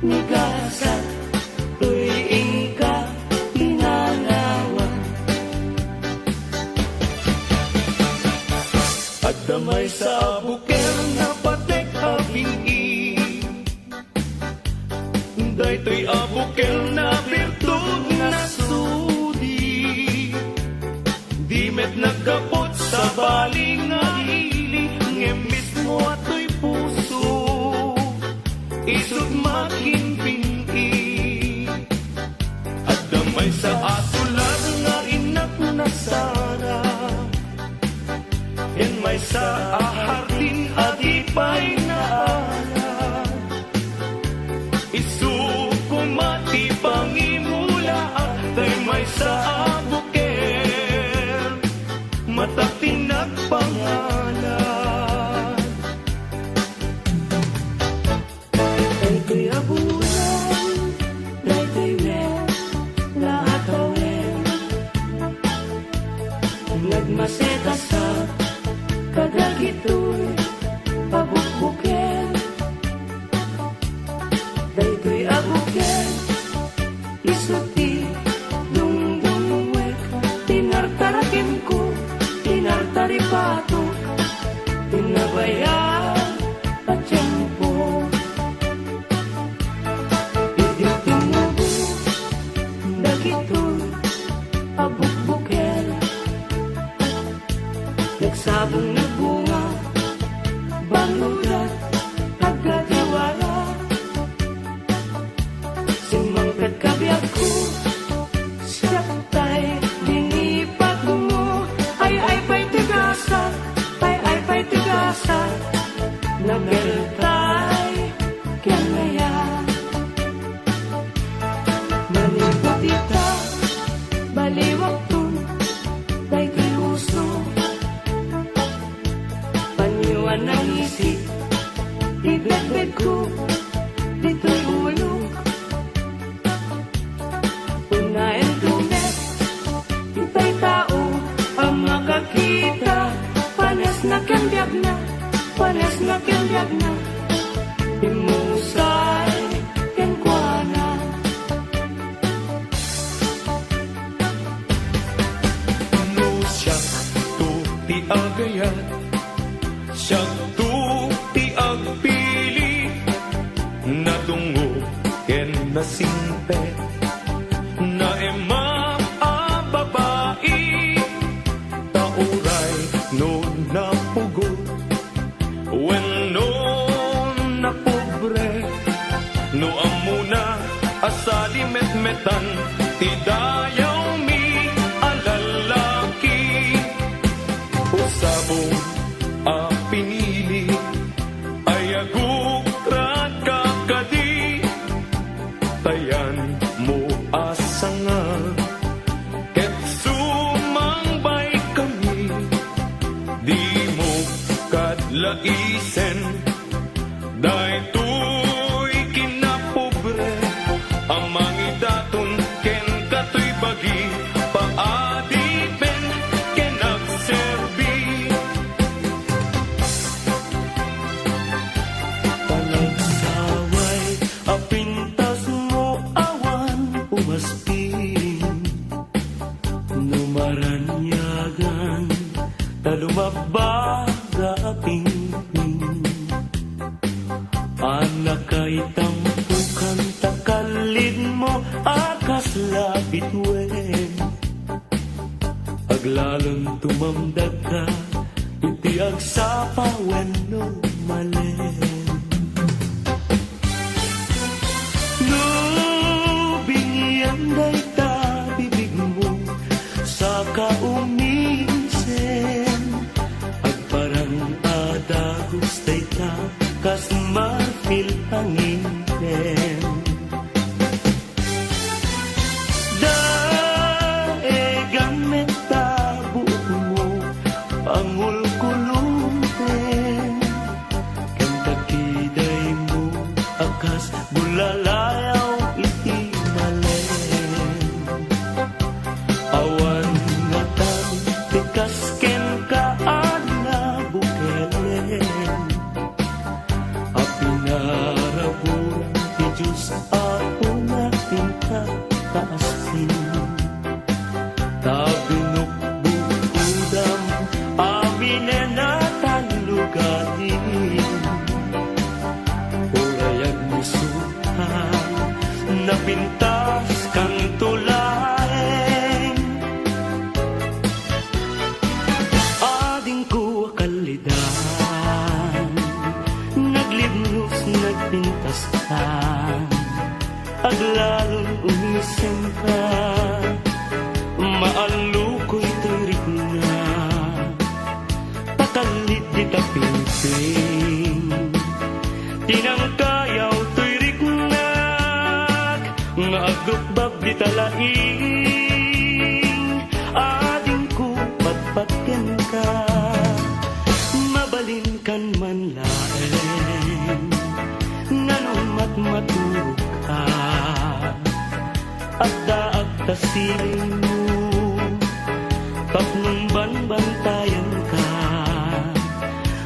Speaker 1: nigasa, tuy ingka pinanawa.
Speaker 3: At damay sa bukel na patek aping daytoy abukel na virtud na sudi. Di met nagkapot sa baling nga ili, nge mismo ato'y puso, isut makinpingi. At damay sa asulat nga inak na sara, yan may sa ahardin at ipay na ala. Isuko mati pangimula tay may sa abuker, matatinag pangalan.
Speaker 1: Daytoy abulan, daytoy wen, lahat awen. Nagmaseta sa kadagitoy pabukbuken. Daytoy abuken, isuti dungdungwek. Tinartarakim ko, tinartaripato, tinabayan patyampo. Iditinubo, dagitoy pabukbuken. Nagsabong na bunga, bangulat, agadiwala. Sumangkat kabiyak ko, siyak tay, linipat mo. Ay pa'y tigasa, ay pa'y tigasa. Nagaltay, kaya malibot ita, baliwag to, daytoy uso. Panyuan ng isip, ibet-bet ko, dito'y ulo. Unahin tumet, itay tao ang makakita. Panes na kembiyag na, panes na kembiyag na. Imusay, kenkwana.
Speaker 3: No siya to ti agayat, siya to ti agpili, nadungo ken nasimpe, na emam a babae, tauray no napugo, when no napobre, no amuna asali met-metan, ti dayaw mi alalaki, usabong a pinili, ay agukrat kakadi, tayan mo asanga, ket sumangbay kami, di mo kadlaisen, daytoy kinapobre, ang mangidaton ken katoy bagi, paadipen ken agserbi.
Speaker 2: Panagsaway, apintas mo awan umaspin. Numaranyagan, talumabaga pingping. Anak kay tampukan, takalid mo akas labit wen. Aglalong tumamdag ka, iti agsapa wen no malen. Lubingyan day ta bibig mo sa kaumisen, at parang adagos day ta kas marfil ang inten. Daegan ta buok mo pangulkulunten, kanta kiday mo akas bulalayaw iti malen. Awan nga tam tikas ken kaana bukelen, apinaraburan ti Diyos
Speaker 1: ako na pinta kaasin. Tabinukbukudam amin na talugatin.
Speaker 2: Urayag musuhan,
Speaker 1: Napintas kang tulaeng ading ko kalidan. Naglibnos, nagpintas ka, aglalon umisem ka. Maaluko'y tirik na, pakalit di tapimping. Tinangkayaw tirik na, nga agdukbab di talaing. Ading ko patpatyan ka, mabalin kan man laeng. Nanumat matulog ka, at daag tasiling mo, tapnong banbantayan ka,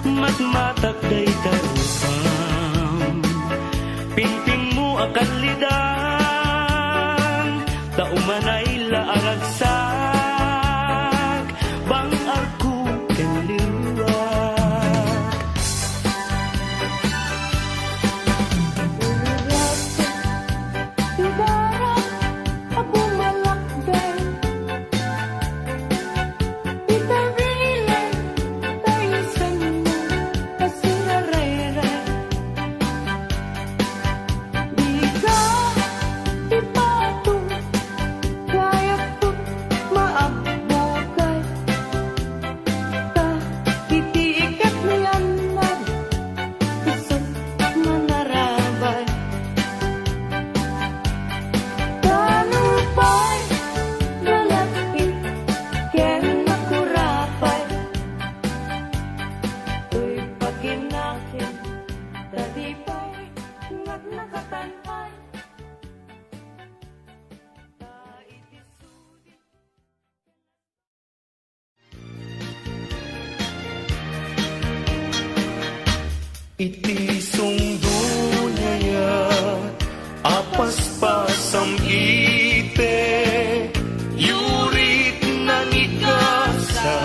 Speaker 1: matmatak day tarupam. Pimping mo akalidan, taumanay laaragsak, bang arko kanliwag.
Speaker 3: Ibarat ako malakbay, itarile tayo sa mo kasi nareray. Di ka ipato, kaya ko maabukay. Ta itiikat niyan man, isang manarabay. Talupay, lalapit, ken makurapay. To'y paginakin, tadipay, nga't nakatanay.
Speaker 1: Iti sungdunaya, apas-pasam ite, yurit na nikasa,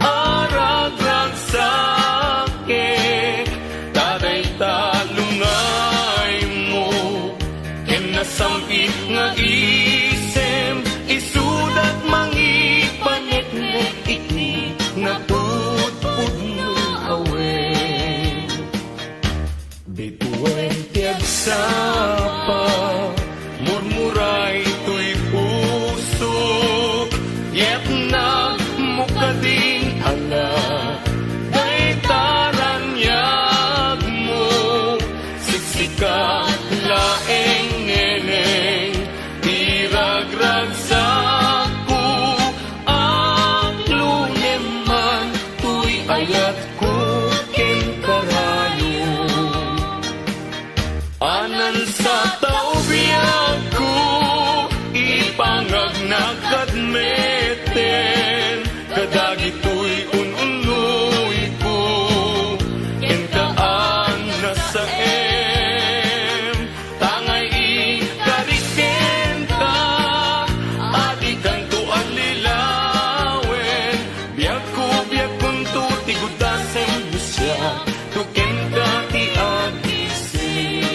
Speaker 1: aragrag sake, taday talungay mo, ken nasampit nga isem, isudat mangipanetnek ikni, natutpud no awen. Bituin tiagsapa, murmuray to'y puso, yet na mukading hala, day taranyag mo, siksika laeng neneng, tiragrag sako, ang luneman to'y ayat ko ken karayo. Anan sa taubiyag ko, ipangag nakadmeten, kadagito'y ununoy ko, kentaan na sa em, tangay ikariken ka, adi kang tuan lilawen, biyak kun to tigudasem musya, tuken ka ti agising.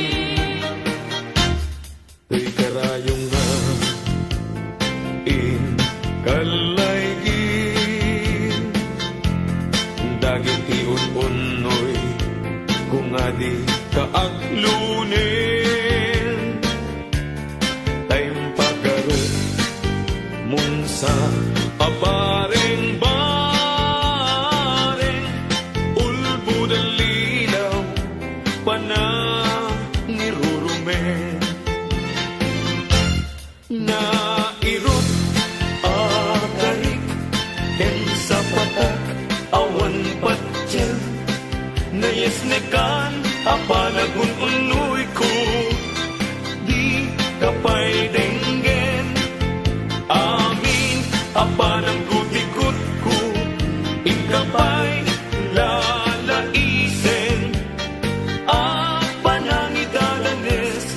Speaker 2: to'y karayong nga in kalaygin. Dagit iun-unoy kung adi kaaglunin. Tayong pagkarot mun sa apareng-bareng, ulbo dalilaw panangirurumen. Nairot akarik ken sa patak awan patsyel, nayesnekan apalagun unoy ko, di kapay denggen. Amin apanang gutikot ko, ikapay lalaisen, apanangidalanes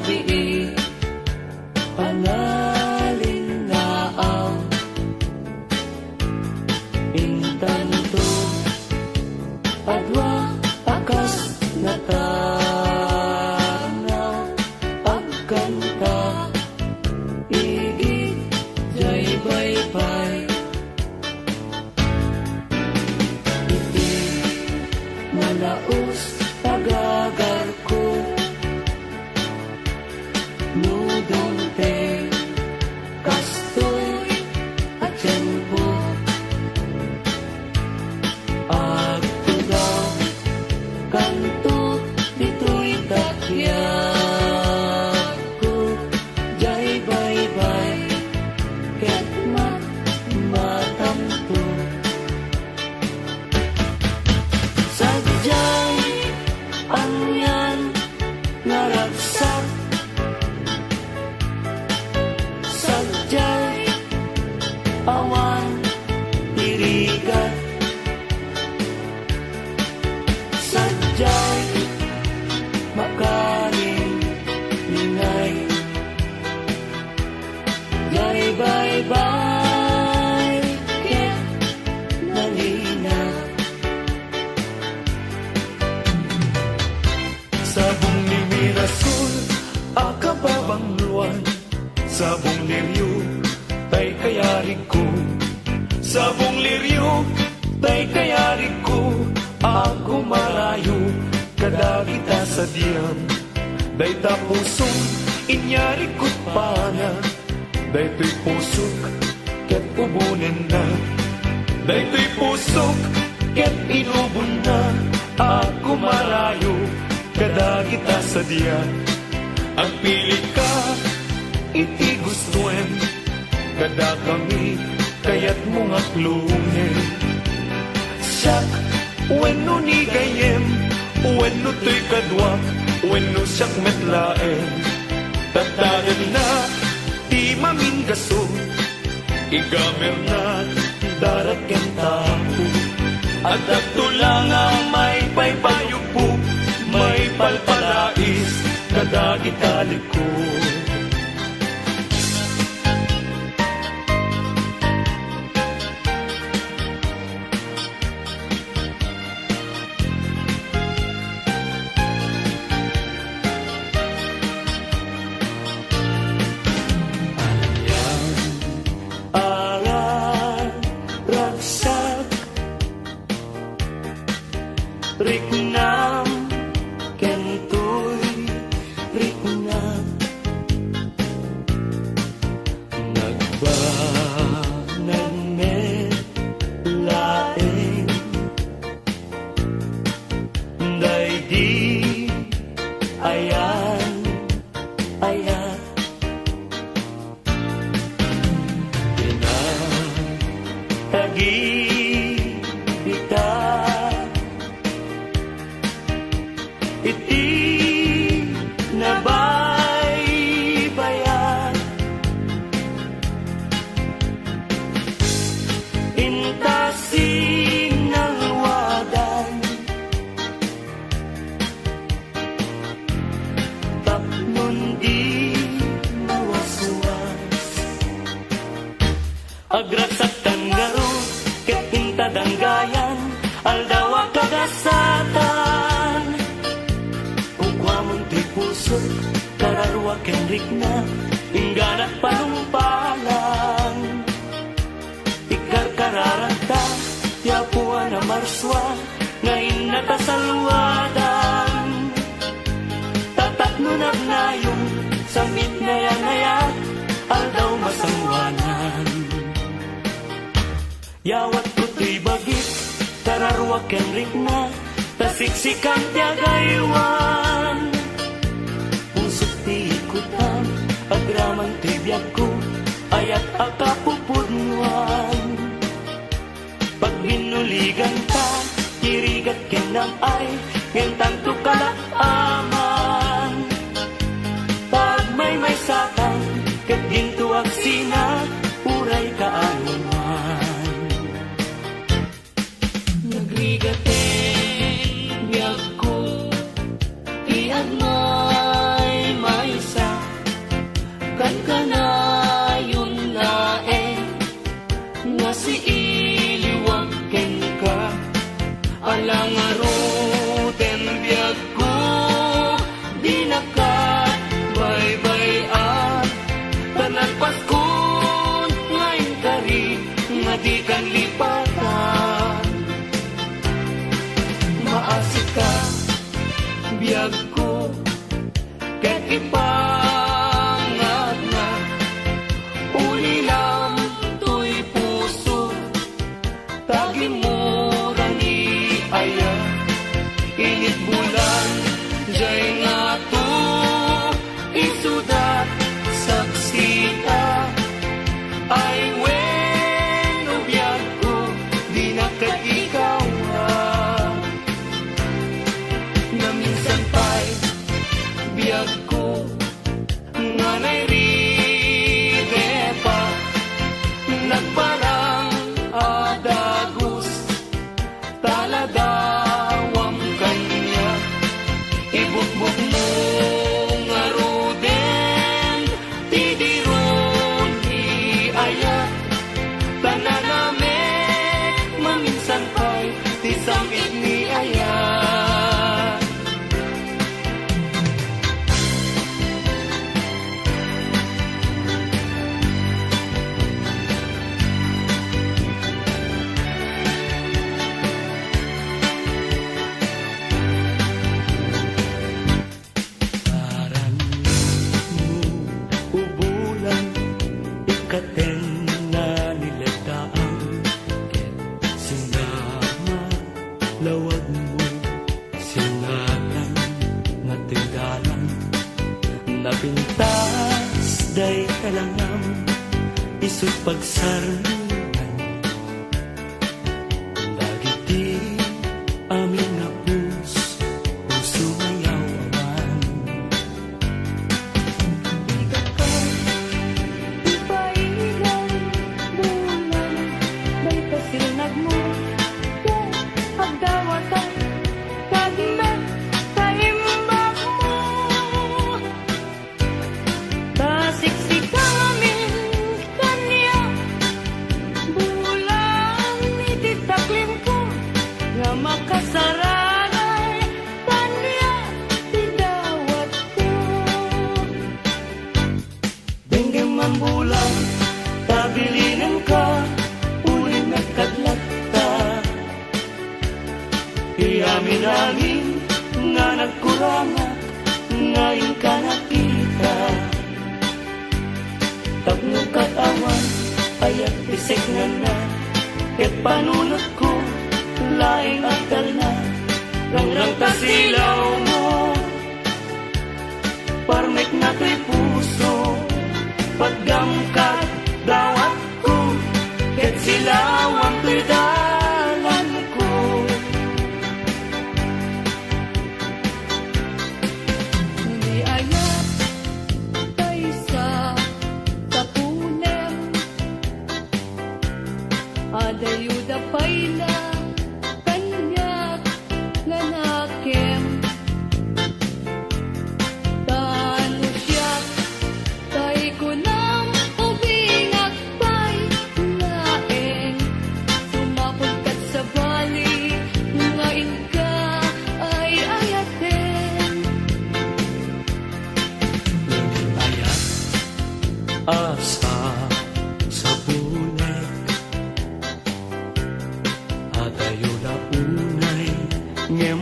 Speaker 1: gabi panalin na ang intanto adwa akas na tanaw pagkanta igi jay baybay iti malaos tagagar ko nudong te kastoy at tiyempo agtugaw kanto dito'y takyag ko jay baybay ket matamto sadyay angyan naragsak sadyay awan dirigat sadyay makanin ningay jay baybay ket nalina
Speaker 2: Sabong ni Mirasol, akababang luwan. Sabong liryo, tay kayarig ko. Sabong liryo, tay kayarig ko. Ako marayo, kadagita sa diyam. Day tapusong, inyari ko't pana. Day to'y pusok, ket ubunin na. Day to'y pusok, ket inubon na. Ako marayo, kadagita sa diyan. Ang pili ka, iti gustuin. Kada kami, kaya't mga klungin. Siyak, wenno ni gayem, wenno to'y kadwak, wenno siyak metlaen. Tatagan na, di maminggaso, igamer na, darat ken tapo. At tulang ang may paypayo po, may palpalais, kadagitalik ko.
Speaker 1: aran ragsak riknam kentoy riknam nagbanan me laeng day di ayan ayan tagi kita iti nabaybayan intasin ng wadan tapnon di mawaswas agragsak tanggaro ket intadanggayan aldawa kagasatan ugwamon ti puso kararwa ken rikna ingganat panumpalan ikarkararanta tiapuan na marswa ngayon natasalwadan tataknunag na yung samit na yan aldaw masangwanan yawat ko to'y bagit kararwa ken rikna tasiksikan tiagaywan pusok ti ikutan agraman ti biyag ko ayat akapupudnuan pag binuligan ta kirigat kenam ay ngentang to kalakaman pag may satan ket gintuag sina uray kaanuman nagrigaten biyag ko tiag may
Speaker 3: ipangat na ulilam to'y puso tagimura ni aya init bulan jay nga to isudat saksita ay wen ubiyag ko di na ikaw na minsan pa'y biyag ko nga nairide pa nagparang adagos taladawang kanya ibukbuk mo nga ruden tidiron iaya tananame maminsan pa'y tisamit ni aya.
Speaker 2: Ubulan, ikaten na niladaan. Sinama, lawag mo, sinatan na tindalan. Napintas, day kalangam, isut pagsarungan. Dagiti, amin na puso mayawan.
Speaker 3: Ipailan, bulan, may kasinag mo, pagdawatan, kagmet, kaimbag mo. Tasiksik amin, kanya, bulan, ititaklim ko, nga makasaranay, kanya, tidawat ko.
Speaker 1: Benggem mambulan, tabilinan ka, ulin at kadlata. Iamin-amin, nga nagkuranga, ngayon ka nakita. Tapno katawan, ayat bisik nga na, ket panunot ko, laing akal na. Rangrang tasilaw mo, parmek na to'y puso, paggamkat dawat ko, ket silawang to'y dalan ko.
Speaker 3: Ni ayat tayo sa tapunem, adayuda pa'y na kanyak nga nakem. Tano siya't tay ko nang ubingag pa'y naeng. Sumapod kat sa bali, ngayon ka ay ayaten.
Speaker 2: Ayat, asa sa bulag. Adayo na unay, ngem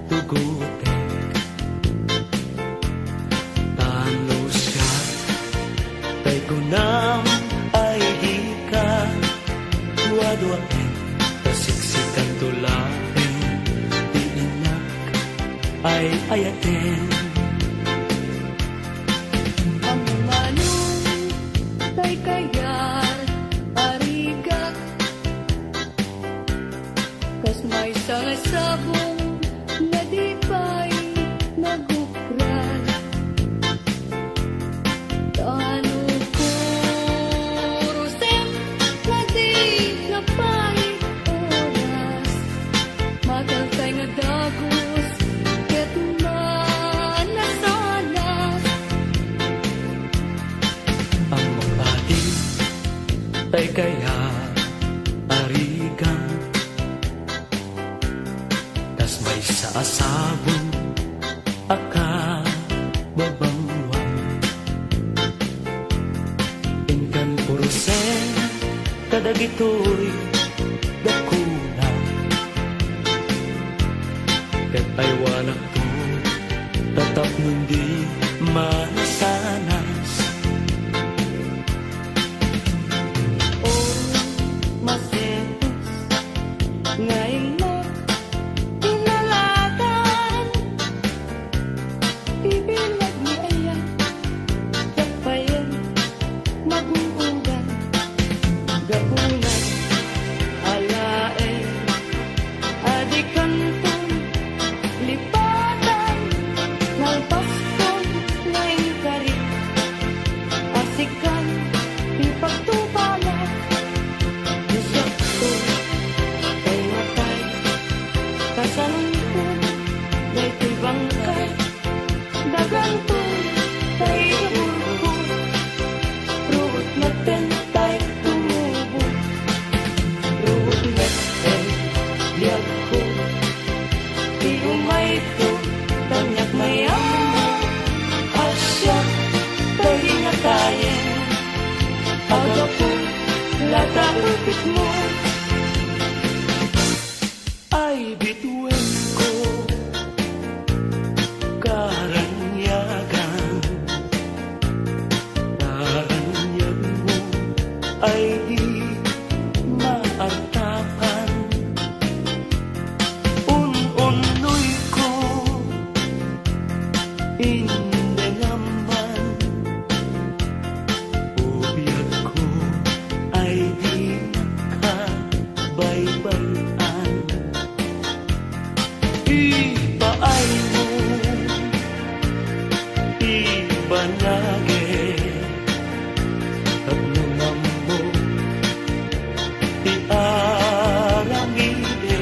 Speaker 2: tugutek. Tano siya, tay ko nam ay di ka. Duwa-duwain, kasiksikan tulain. Di inak ay ayaten.
Speaker 3: Ang manong tay kayar arigak, kas may sangasabong na di pa'y nagukran. Tano ko rusem na di na pa'y oras, magaltay nga dagos ket manasanas.
Speaker 2: Ang mapati, tay kaya arigang. Tas may saasabong aka babangwan. Ingkan purusen kadagitoy dakuna. Ket ay wanak to tatap nung di manasanas.
Speaker 3: Masetos ngayon mo tinalagan, bibilag ni ayan, tapayan, maguugan, gabunan, alae, adikantong, lipatan, nalpaskon, ngayon karit, asikan, ipagtubalan, Isyakto, kay matay, kasanto, kay bangkay, daganto, kay gaburgo, ruot natin tay tumubo, ruot natin liyag ko, di umay to, tanyak mayaman, asya, kay natayin, aga po, lata upit mo
Speaker 2: Ay bituin ko karanyagan, karanyag mo ay di maartakan. Un-unoy ko hindi naman, ubiyag ko ay di ka baybayan. Ibaay mo, ibanage, at lumambo, iarangide,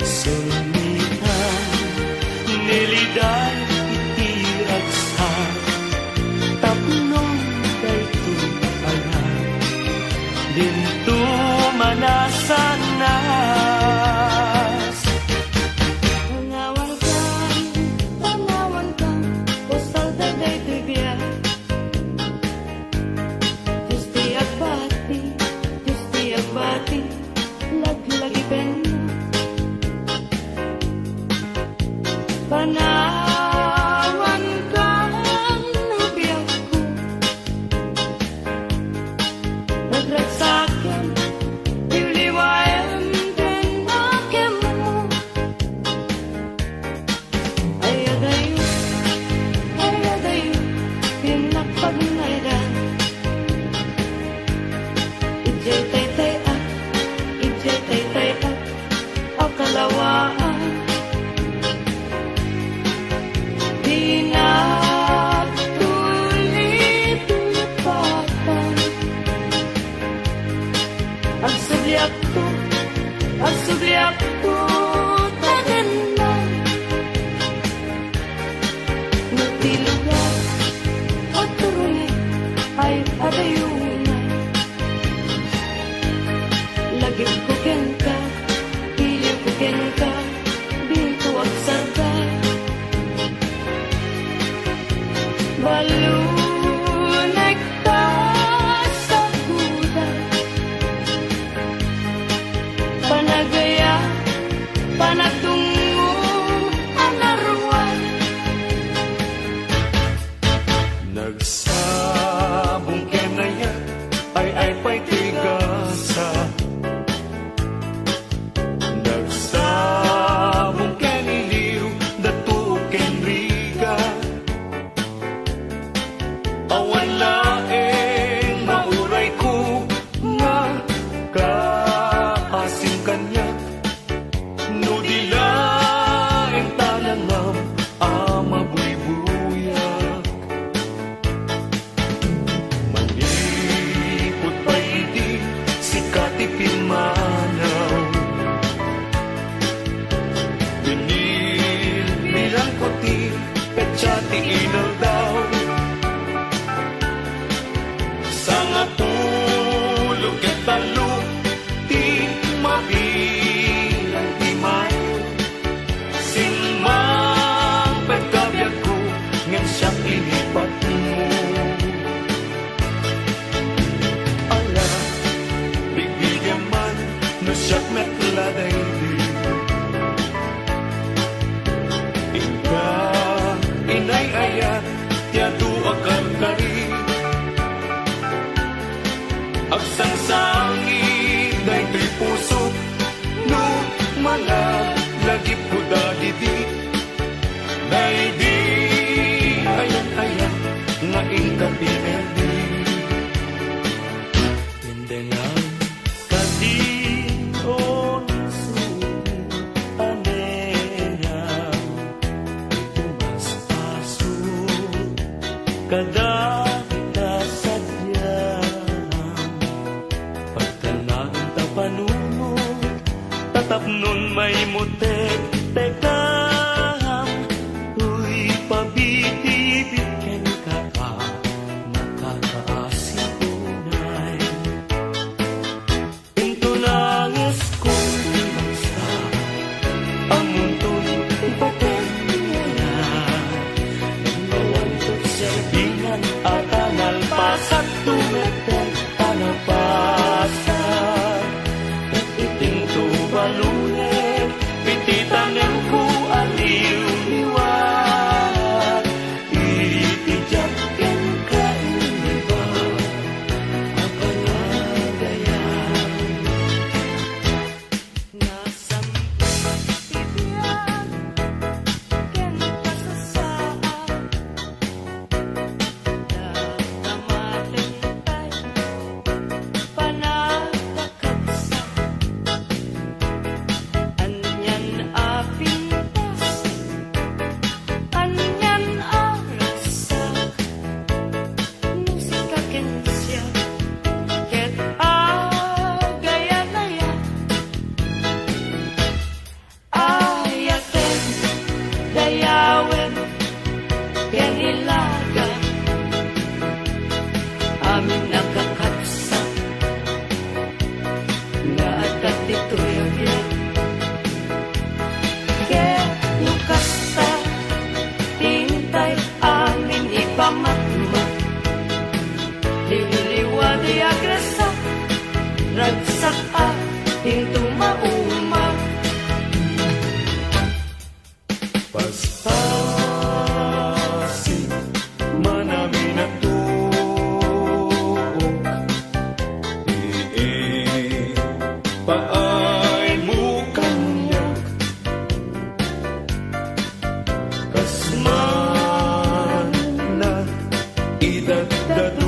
Speaker 2: sumitan, niliday, itiragsak, tapnong daytoy alam, dinto manasanas.
Speaker 3: Pangawan ka, postal daday tibiyag, justi agbati, laglagi penyo, panawan ka, nabiyag ko, nagragsakin, iuliwayan din akin mo, ayadayo, pinapagmayran, ijay tay at, o kalawaan, di nagtulit-tulipatan, ang subliak ko, tagan na, nutilugan, o turunin, ay adayunan, lagip ko ka, iliw ko ka, binto at sarga, balunay ka sa kuda, panagaya, panagtungo, anaruan,
Speaker 2: Nagsabong kenaya ay pa'y tigasa. Nagsabong keniliw datu kenriga. Awan laeng mauray ko nga kaasim kanya. No di laeng talangam ama buy-buyak. Manipot pa'y di sikatipin manaw. Binil ko ti petsati inaw daw. Sa nga tulog at talo di mabilang di mayo. Sinmang
Speaker 3: Agsan sangit daytoy puso no malagip ko dagiti daydi ayan nga inkapinerdi
Speaker 2: Pindengan
Speaker 3: kadinong sulit aneya
Speaker 2: tumas aso
Speaker 3: kada kita sadya
Speaker 2: Pagtanaan
Speaker 3: panuno tatapnon may mutek tekam uy pabitibit ken ka
Speaker 2: nakakaasinunay
Speaker 3: into nangis kong basta ang munto'y ipaten na nagpawantot sa bingan at analpasat tumeten analpasat iting tubalunet pititanem ko aliw liwat itijak ken kainiba apanagayan
Speaker 1: Nasampitian ken kasasaan Nagkamatentay panagkakabsa Anyan apintas Anyan arasa Musika ken siya Ket agayanaya Ayaten dayawen ken ilaga Amin nakakabsa nga atat ito'y agyan Ket lukasta tintay amin ipamatma Liwiliwa di agresa ragsak into mauma
Speaker 3: Paspasin manami na tuok paay mo kanyak kasman na idagdaduma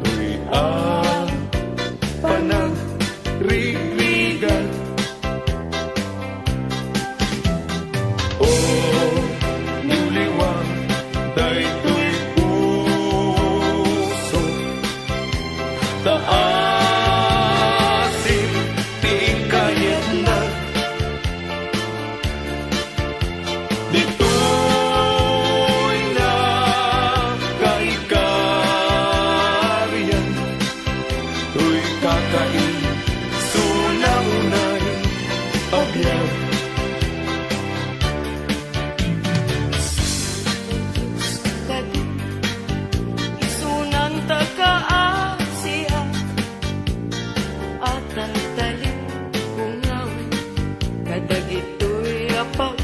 Speaker 3: tuy panagrigligan o niwliwang daytoy puso taasin tiing kayat na dito'y nakaikaryan tuy kakain sunanay abyan
Speaker 1: Kadin isunan takaasiya At ang talim kungawin Kadag ito'y apaw